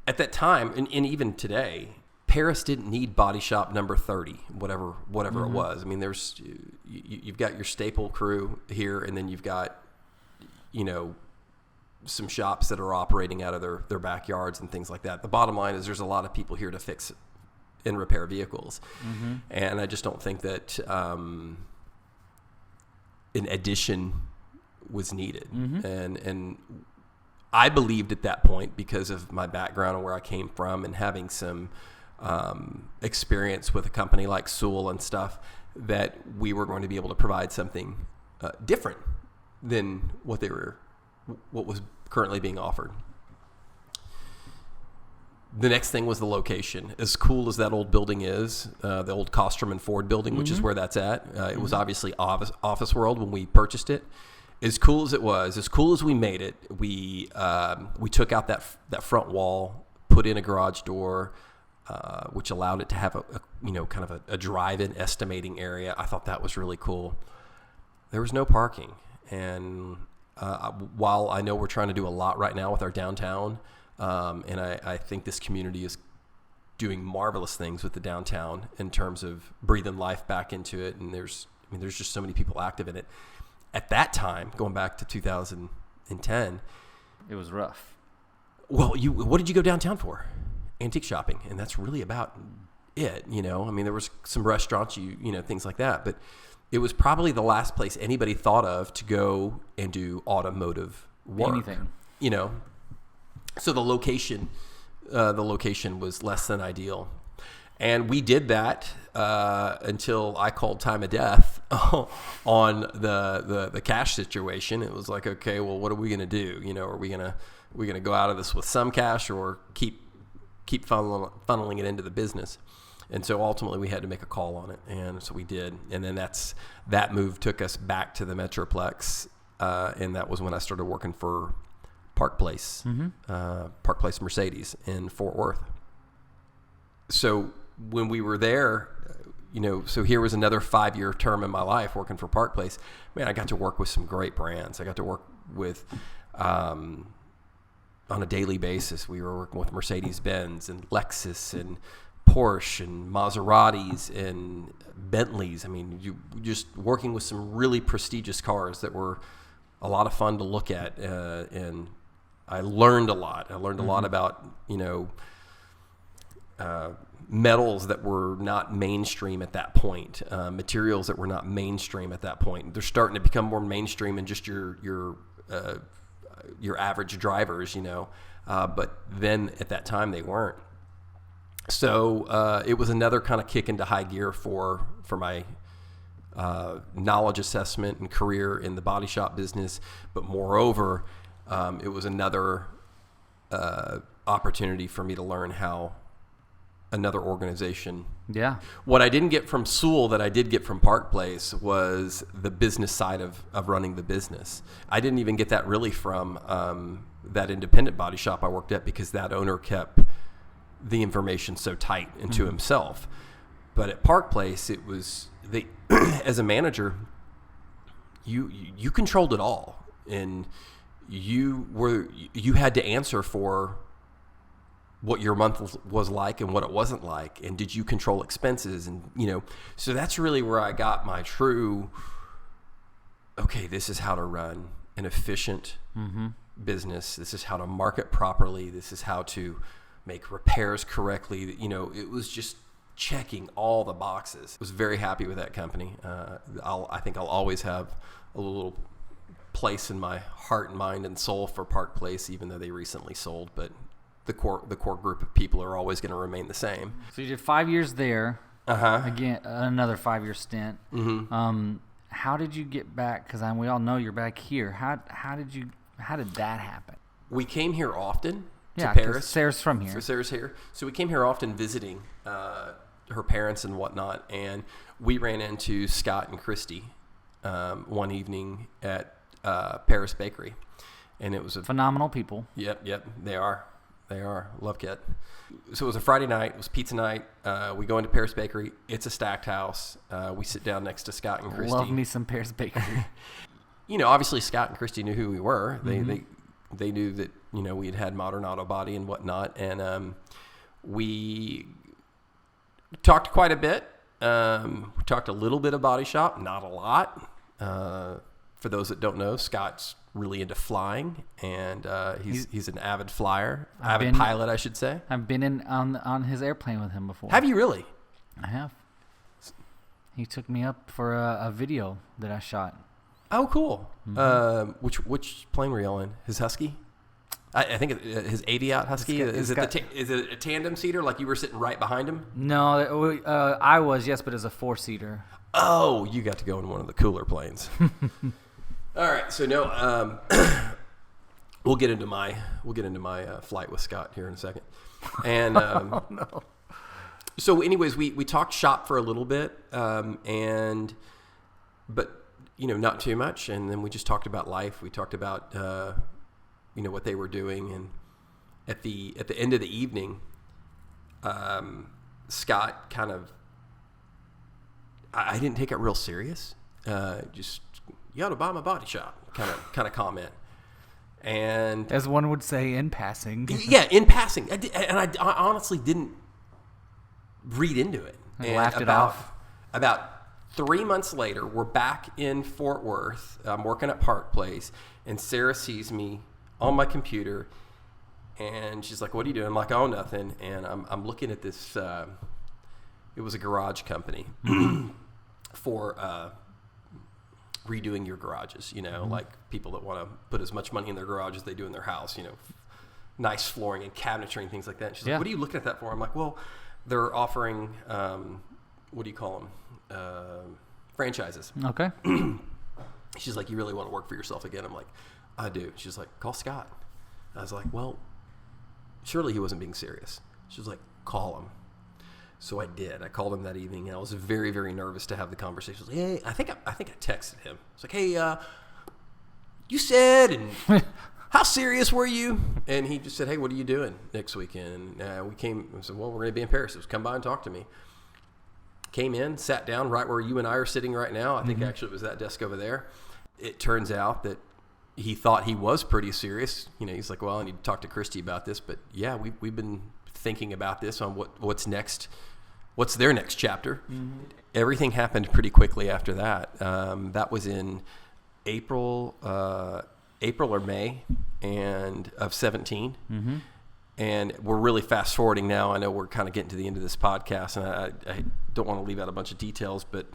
At that time, and even today, Paris didn't need body shop number 30, whatever it was. I mean, you've got your staple crew here, and then you've got, some shops that are operating out of their backyards and things like that. The bottom line is there's a lot of people here to fix and repair vehicles. And I just don't think that an addition was needed. And I believed at that point, because of my background and where I came from and having some experience with a company like Sewell and stuff, that we were going to be able to provide something different than what was currently being offered. The next thing was the location. As cool as that old building is, the old Kosterman Ford building, which is where that's at. It was obviously Office World when we purchased it. As cool as it was, as cool as we made it, we took out that front wall, put in a garage door, which allowed it to have a drive-in estimating area. I thought that was really cool. There was no parking, and while I know we're trying to do a lot right now with our downtown, and I think this community is doing marvelous things with the downtown in terms of breathing life back into it, and there's just so many people active in it. At that time, going back to 2010, it was rough. Well, what did you go downtown for? Antique shopping, and that's really about it. I mean, there was some restaurants, things like that, but it was probably the last place anybody thought of to go and do automotive work. Anything. So the location was less than ideal. And we did that until I called time of death on the cash situation. It was like, okay, well, what are we going to do? Are we going to go out of this with some cash or keep funneling it into the business? And so ultimately we had to make a call on it, and so we did. And then that move took us back to the Metroplex, and that was when I started working for Park Place, Park Place Mercedes in Fort Worth. So when we were there, so here was another 5-year term in my life working for Park Place. Man, I got to work with some great brands. I got to work with, on a daily basis, we were working with Mercedes-Benz and Lexus and Porsche and Maseratis and Bentleys. I mean, you just working with some really prestigious cars that were a lot of fun to look at, and I learned a lot. I learned a lot about, metals that were not mainstream at that point, materials that were not mainstream at that point. They're starting to become more mainstream than just your average drivers, but then at that time they weren't. So it was another kind of kick into high gear for my knowledge assessment and career in the body shop business. But moreover, it was another opportunity for me to learn how another organization. Yeah. What I didn't get from Sewell that I did get from Park Place was the business side of running the business. I didn't even get that really from that independent body shop I worked at, because that owner kept the information so tight and to himself. But at Park Place, it was as a manager, you controlled it all, and you had to answer for what your month was like and what it wasn't like, and did you control expenses, and so that's really where I got my true, okay, this is how to run an efficient business, this is how to market properly, this is how to make repairs correctly. It was just checking all the boxes. I was very happy with that company. I think I'll always have a little place in my heart and mind and soul for Park Place, even though they recently sold, but the core group of people are always going to remain the same. So you did 5 years there. Again, another 5-year stint. How did you get back? Because we all know you're back here. How did that happen? We came here often to Paris. Paris. Sarah's from here. So Sarah's here. So we came here often visiting her parents and whatnot, and we ran into Scott and Christy one evening at Paris Bakery, and it was phenomenal people. Yep, they are. Love Kit. So it was a Friday night. It was pizza night. We go into Paris Bakery. It's a stacked house. We sit down next to Scott and Christy. Love me some Paris Bakery. Obviously Scott and Christy knew who we were. They knew that we had Modern Auto Body and whatnot, and we talked quite a bit. We talked a little bit of body shop, not a lot. For those that don't know, Scott's really into flying, and he's an avid flyer, pilot, I should say. I've been on his airplane with him before. Have you really? I have. He took me up for a video that I shot. Oh, cool. Which plane were you all in? His Husky? I think his Aviat Husky. Is it a tandem seater, like you were sitting right behind him? No, I was, yes, but it's a 4-seater. Oh, you got to go in one of the cooler planes. All right, so no, we'll get into my flight with Scott here in a second, and oh, no. So anyways, we talked shop for a little bit, but not too much, and then we just talked about life. We talked about what they were doing, and at the end of the evening, Scott kind of, I didn't take it real serious, just, you ought to buy my body shop kind of comment. And as one would say, in passing. Yeah, in passing. I honestly didn't read into it. I laughed it off. About 3 months later, we're back in Fort Worth. I'm working at Park Place, and Sarah sees me on my computer, and she's like, "What are you doing?" I'm like, "Oh, nothing." And I'm looking at this. It was a garage company for redoing your garages. Like people that want to put as much money in their garage as they do in their house. Nice flooring and cabinetry and things like that. And she's like, "What are you looking at that for?" I'm like, "Well, they're offering what do you call them? Franchises." Okay. She's like, "You really want to work for yourself again?" I'm like, "I do." She's like, "Call Scott." I was like, "Well, surely he wasn't being serious." She was like, "Call him." So I did. I called him that evening, and I was very, very nervous to have the conversation. I was like, "Hey," I think I texted him. It's like, "Hey, you said, and how serious were you?" And he just said, "Hey, what are you doing next weekend?" And we came and said, "Well, we're going to be in Paris. So come by and talk to me." Came in, sat down right where you and I are sitting right now. I think actually it was that desk over there. It turns out that he thought he was pretty serious. He's like, "Well, I need to talk to Christy about this." But yeah, we've been thinking about this on what's next. What's their next chapter? Mm-hmm. Everything happened pretty quickly after that. That was in April or May of 17. Mm-hmm. And we're really fast forwarding now. I know we're kind of getting to the end of this podcast, and I don't want to leave out a bunch of details, but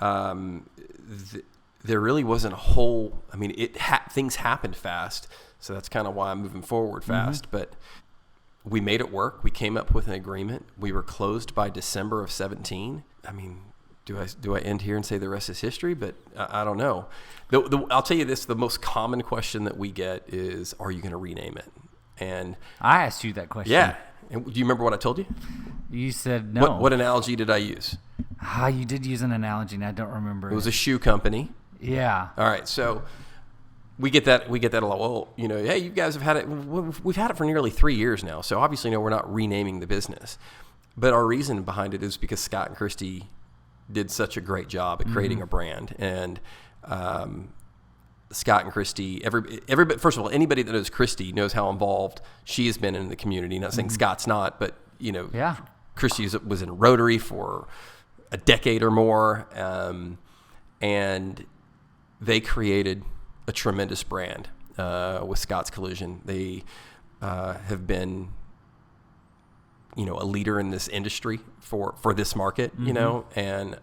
there really wasn't a whole. I mean, things happened fast, so that's kind of why I'm moving forward fast. Mm-hmm. But we made it work. We came up with an agreement. We were closed by December of 17. I mean, do I end here and say the rest is history? But I don't know. I'll tell you this: the most common question that we get is, "Are you going to rename it?" And I asked you that question. Yeah. And do you remember what I told you? You said no. What analogy did I use? You did use an analogy, and I don't remember. It was a shoe company. Yeah. All right. So we get that a lot. Well, hey, you guys have had it. We've had it for nearly 3 years now. So obviously, no, we're not renaming the business. But our reason behind it is because Scott and Christy did such a great job at creating a brand. And Scott and Christy, everybody, first of all, anybody that knows Christy knows how involved she has been in the community. Not saying Scott's not, but Christy was in Rotary for a decade or more, and they created a tremendous brand with Scott's Collision. They have been, a leader in this industry for this market, and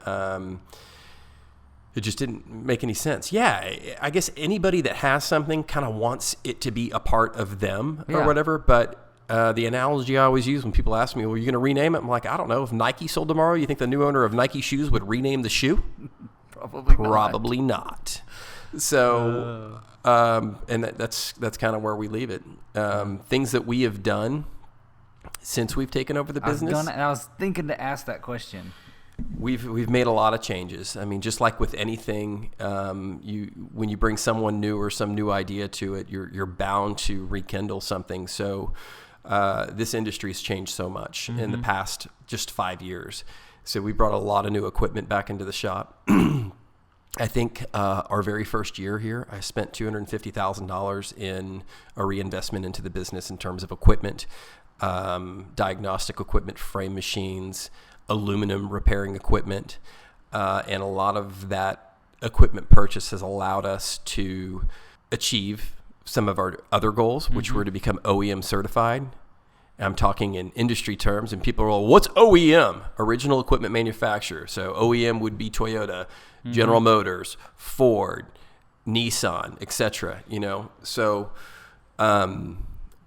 it just didn't make any sense. Yeah, I guess anybody that has something kind of wants it to be a part of them or whatever. But the analogy I always use when people ask me, "Well, you're going to rename it?" I'm like, I don't know. If Nike sold tomorrow, you think the new owner of Nike shoes would rename the shoe? Probably not. So, and that's kind of where we leave it. Things that we have done since we've taken over the business. I was thinking to ask that question. We've made a lot of changes. I mean, just like with anything, when you bring someone new or some new idea to it, you're bound to rekindle something. So this industry has changed so much in the past just 5 years. So we brought a lot of new equipment back into the shop. I think our very first year here, I spent $250,000 in a reinvestment into the business in terms of equipment, diagnostic equipment, frame machines, aluminum repairing equipment, and a lot of that equipment purchase has allowed us to achieve some of our other goals, which were to become OEM certified. I'm talking in industry terms, and people are all, "What's OEM?" Original equipment manufacturer. So OEM would be Toyota, General Motors, Ford, Nissan, etc. So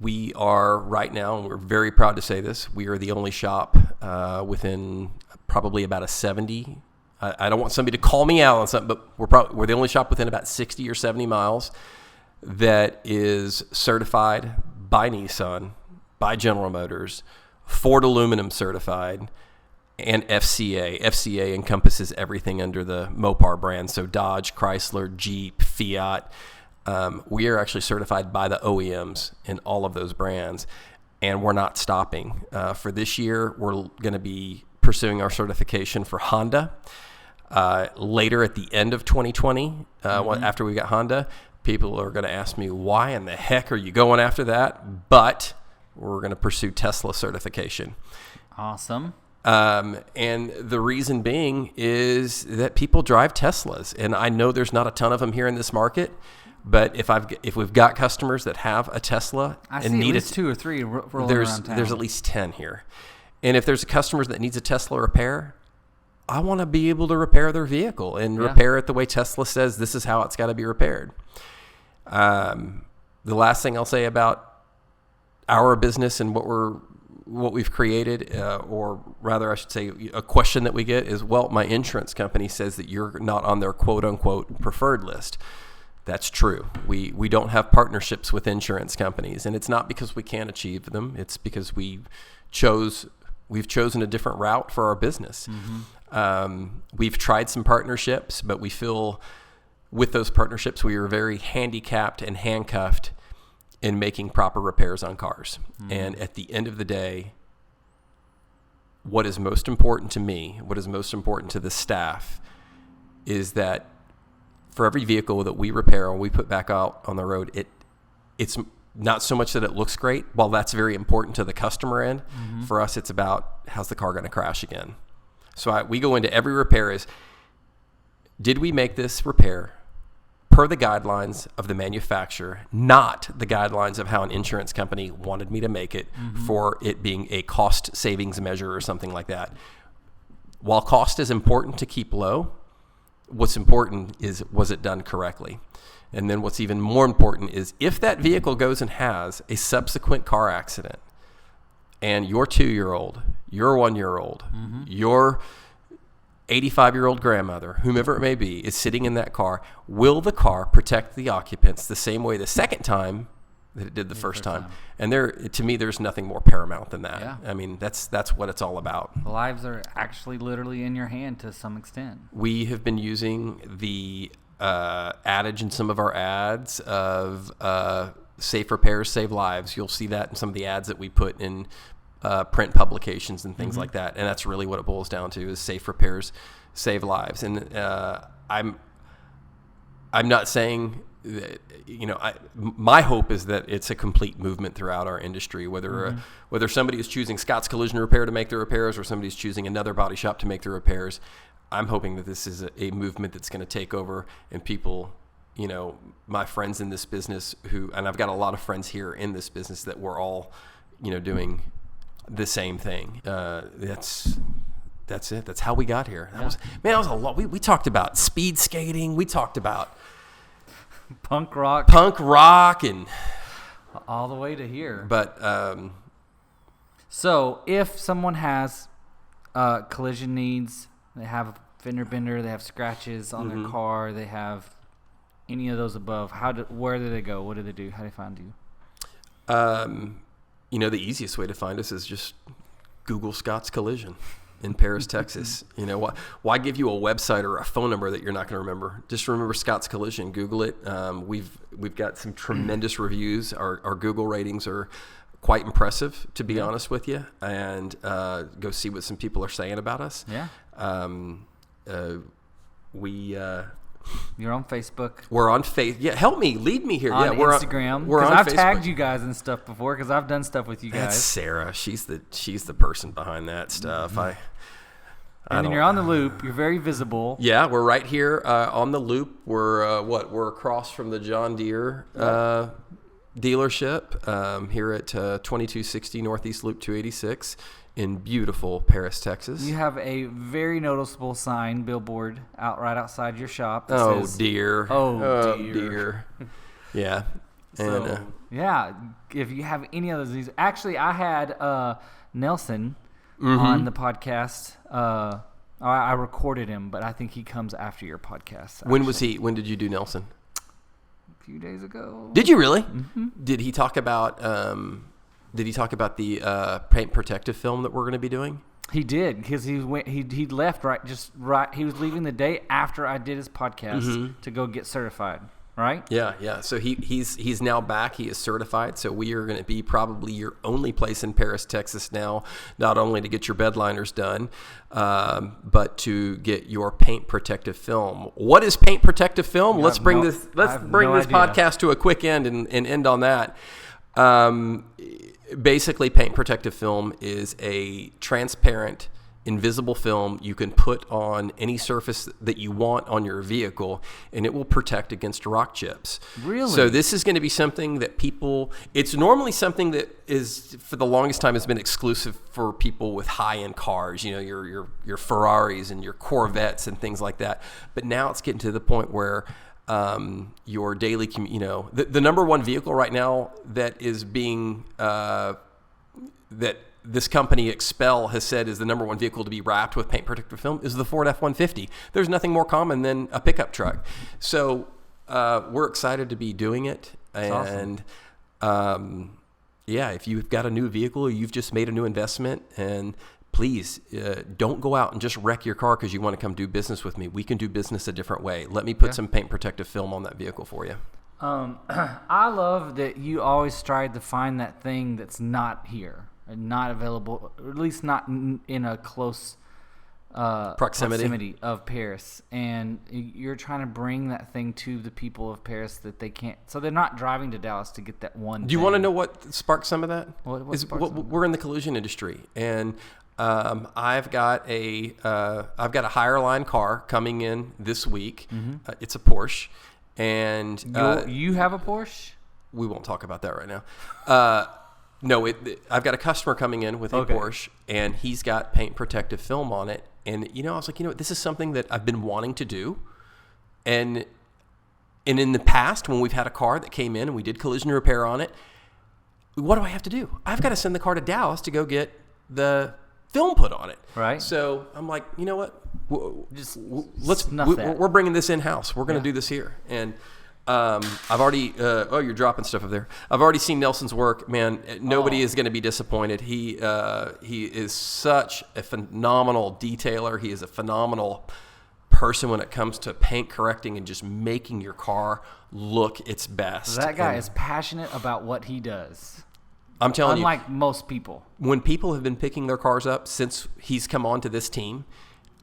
we are right now, and we're very proud to say this, we are the only shop within probably about a 70. I don't want somebody to call me out on something, but we're the only shop within about 60 or 70 miles that is certified by Nissan, by General Motors, Ford Aluminum certified, and FCA. FCA encompasses everything under the Mopar brand, so Dodge, Chrysler, Jeep, Fiat. We are actually certified by the OEMs in all of those brands, and we're not stopping. For this year, we're going to be pursuing our certification for Honda. Later at the end of 2020, after we got Honda, people are going to ask me, why in the heck are you going after that? But we're going to pursue Tesla certification. Awesome. And the reason being is that people drive Teslas. And I know there's not a ton of them here in this market, But if we've got customers that have a Tesla I and see need at least 2 or 3 rolling around town. there's at least 10 here. And if there's a customer that needs a Tesla repair, I want to be able to repair their vehicle and repair it the way Tesla says this is how it's got to be repaired. The last thing I'll say about our business and what we've created, or rather I should say a question that we get is, well, my insurance company says that you're not on their quote unquote preferred list. That's true. We don't have partnerships with insurance companies, and it's not because we can't achieve them. It's because we've chosen a different route for our business. We've tried some partnerships, but we feel with those partnerships we are very handicapped and handcuffed in making proper repairs on cars. And at the end of the day, what is most important to me, what is most important to the staff, is that for every vehicle that we repair and we put back out on the road, it's not so much that it looks great. While that's very important to the customer end, for us it's about how's the car going to crash again. So we go into every repair is, did we make this repair per the guidelines of the manufacturer, not the guidelines of how an insurance company wanted me to make it for it being a cost savings measure or something like that. While cost is important to keep low, what's important is, was it done correctly? And then what's even more important is, if that vehicle goes and has a subsequent car accident and your 2-year-old, your 1-year-old, your 85-year-old grandmother, whomever it may be, is sitting in that car, will the car protect the occupants the same way the second time that it did the first time? And to me, there's nothing more paramount than that. Yeah. I mean, that's what it's all about. The lives are actually literally in your hand to some extent. We have been using the adage in some of our ads of safe repairs save lives. You'll see that in some of the ads that we put in print publications and things like that, and that's really what it boils down to, is safe repairs save lives. And I'm not saying that, my hope is that it's a complete movement throughout our industry, whether somebody is choosing Scott's Collision Repair to make the repairs or somebody's choosing another body shop to make the repairs. I'm hoping that this is a movement that's going to take over, and people, my friends in this business and I've got a lot of friends here in this business that we're all, doing the same thing. That's it. That's how we got here. That was a lot. We talked about speed skating. We talked about punk rock, and all the way to here. But so if someone has collision needs, they have a fender bender, they have scratches on their car, they have any of those above, where do they go? What do they do? How do they find you? The easiest way to find us is just Google Scott's Collision in Paris, Texas. Why give you a website or a phone number that you're not going to remember? Just remember Scott's Collision. Google it. We've got some tremendous reviews. Our Google ratings are quite impressive, to be honest with you. And go see what some people are saying about us. Yeah. You're on Facebook. We're on Facebook. Yeah, help me, lead me here. On we're Instagram. We're on I've Facebook. tagged you guys and stuff before, because I've done stuff with you guys. That's Sarah. She's the person behind that stuff. And then you're on the loop. You're very visible. Yeah, we're right here on the loop. We're across from the John Deere dealership here at 2260 Northeast Loop 286 in beautiful Paris, Texas. You have a very noticeable sign, billboard, right outside your shop. That says, dear. Oh, dear. Yeah. So, if you have any of those, actually, I had Nelson on the podcast. I recorded him, but I think he comes after your podcast. Actually. When did you do Nelson? A few days ago. Did you really? Mm-hmm. Did he talk about the paint protective film that we're going to be doing? He did, because he left right. He was leaving the day after I did his podcast to go get certified. Right? Yeah. So he's now back. He is certified. So we are going to be probably your only place in Paris, Texas now, not only to get your bed liners done, but to get your paint protective film. What is paint protective film? Let's bring this podcast to a quick end and end on that. Basically, paint protective film is a transparent invisible film you can put on any surface that you want on your vehicle, and it will protect against rock chips. Really? So this is going to be something that it's normally something that is, for the longest time, has been exclusive for people with high-end cars, your Ferraris and your Corvettes and things like that. But now it's getting to the point where your daily commute, the number one vehicle right now that is being, that this company Expel has said is the number one vehicle to be wrapped with paint protective film is the Ford F-150. There's nothing more common than a pickup truck. So we're excited to be doing it. That's and awesome. If you've got a new vehicle or you've just made a new investment, and please don't go out and just wreck your car because you want to come do business with me. We can do business a different way. Let me put some paint protective film on that vehicle for you. I love that you always strive to find that thing that's not here and not available, or at least not in a close proximity of Paris. And you're trying to bring that thing to the people of Paris that they can't, so they're not driving to Dallas to get that one. Do you want to know what sparked some of that? We're in the collision industry, and I've got a higher line car coming in this week. Mm-hmm. It's a Porsche, and you have a Porsche? We won't talk about that right now. No, I've got a customer coming in with a Porsche, and he's got paint protective film on it. And I was like, this is something that I've been wanting to do, and in the past when we've had a car that came in and we did collision repair on it, what do I have to do? I've got to send the car to Dallas to go get the film put on it. Right. So I'm like, you know what? We're bringing this in house. We're going to do this here. And I've already. You're dropping stuff up there. I've already seen Nelson's work. Man, nobody is going to be disappointed. He is such a phenomenal detailer. He is a phenomenal person when it comes to paint correcting and just making your car look its best. That guy is passionate about what he does. I'm telling you, unlike most people. When people have been picking their cars up since he's come on to this team,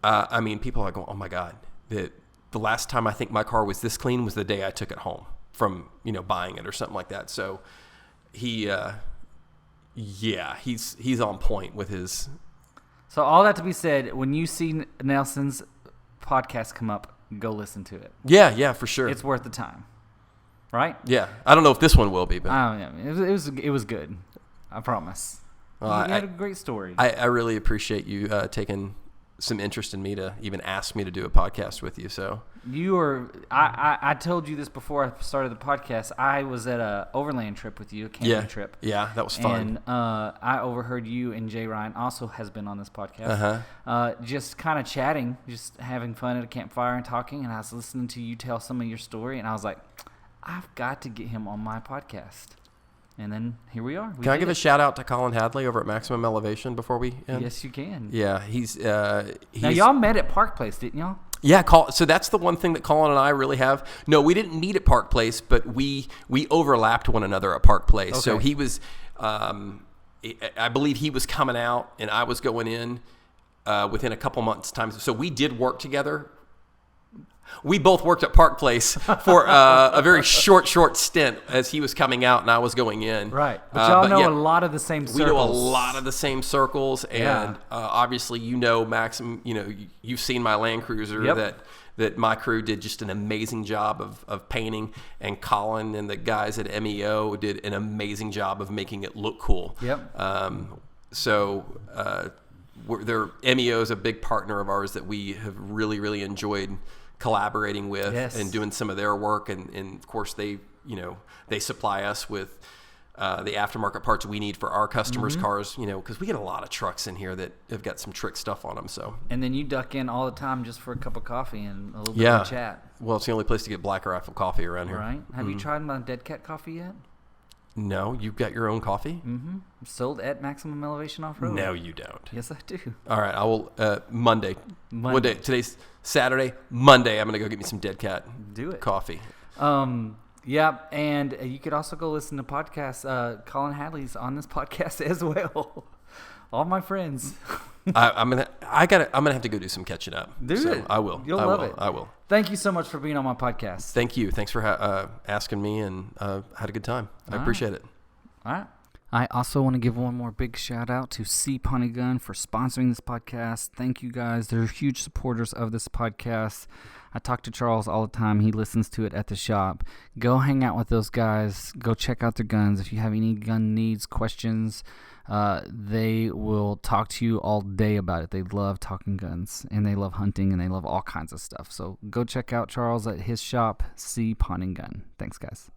people are going, oh my God, the last time I think my car was this clean was the day I took it home from, buying it or something like that. So he's on point with his. So all that to be said, when you see Nelson's podcast come up, go listen to it. Yeah, for sure. It's worth the time. Right? Yeah. I don't know if this one will be, but it was good. I promise. You had a great story. I really appreciate you taking some interest in me to even ask me to do a podcast with you. So I told you this before I started the podcast. I was at a overland trip with you, a camping trip. Yeah, that was fun. And I overheard you and Jay Ryan also has been on this podcast. Just kind of chatting, just having fun at a campfire and talking. And I was listening to you tell some of your story, and I was like, I've got to get him on my podcast. And then here we are. Can I give a shout out to Colin Hadley over at Maximum Elevation before we end? Yes, you can. Yeah, he's now y'all met at Park Place, didn't y'all? Yeah, so that's the one thing that Colin and I really have. No, we didn't meet at Park Place, but we overlapped one another at Park Place. Okay. So he was, I believe he was coming out and I was going in within a couple months' time. So we did work together. We both worked at Park Place for a very short stint as he was coming out and I was going in. Right. But y'all know a lot of the same circles. We know a lot of the same circles. And obviously, Max, you've seen my Land Cruiser that my crew did just an amazing job of painting. And Colin and the guys at MEO did an amazing job of making it look cool. Yep. MEO is a big partner of ours that we have really, really enjoyed collaborating with and doing some of their work, and of course they supply us with the aftermarket parts we need for our customers' cars, because we get a lot of trucks in here that have got some trick stuff on them. So and then you duck in all the time just for a cup of coffee and a little bit of chat. Well, it's the only place to get Black Rifle coffee around here. Right? Have you tried my Dead Cat coffee yet? No, you've got your own coffee? Mm-hmm. Sold at Maximum Elevation Off-Road. No, you don't. Yes, I do. All right, I will. Monday. What day? Today's Saturday. Monday, I'm going to go get me some Dead Cat coffee. Yeah, and you could also go listen to podcasts. Colin Hadley's on this podcast as well. All my friends. I'm gonna have to go do some catching up. Do it. I will. You'll love it. I will. Thank you so much for being on my podcast. Thank you. Thanks for asking me, and had a good time. I appreciate it. All right. I also want to give one more big shout out to C Pawn and Gun for sponsoring this podcast. Thank you guys. They're huge supporters of this podcast. I talk to Charles all the time. He listens to it at the shop. Go hang out with those guys. Go check out their guns. If you have any gun needs, questions, they will talk to you all day about it. They love talking guns, and they love hunting, and they love all kinds of stuff. So go check out Charles at his shop, C Pawn and Gun. Thanks, guys.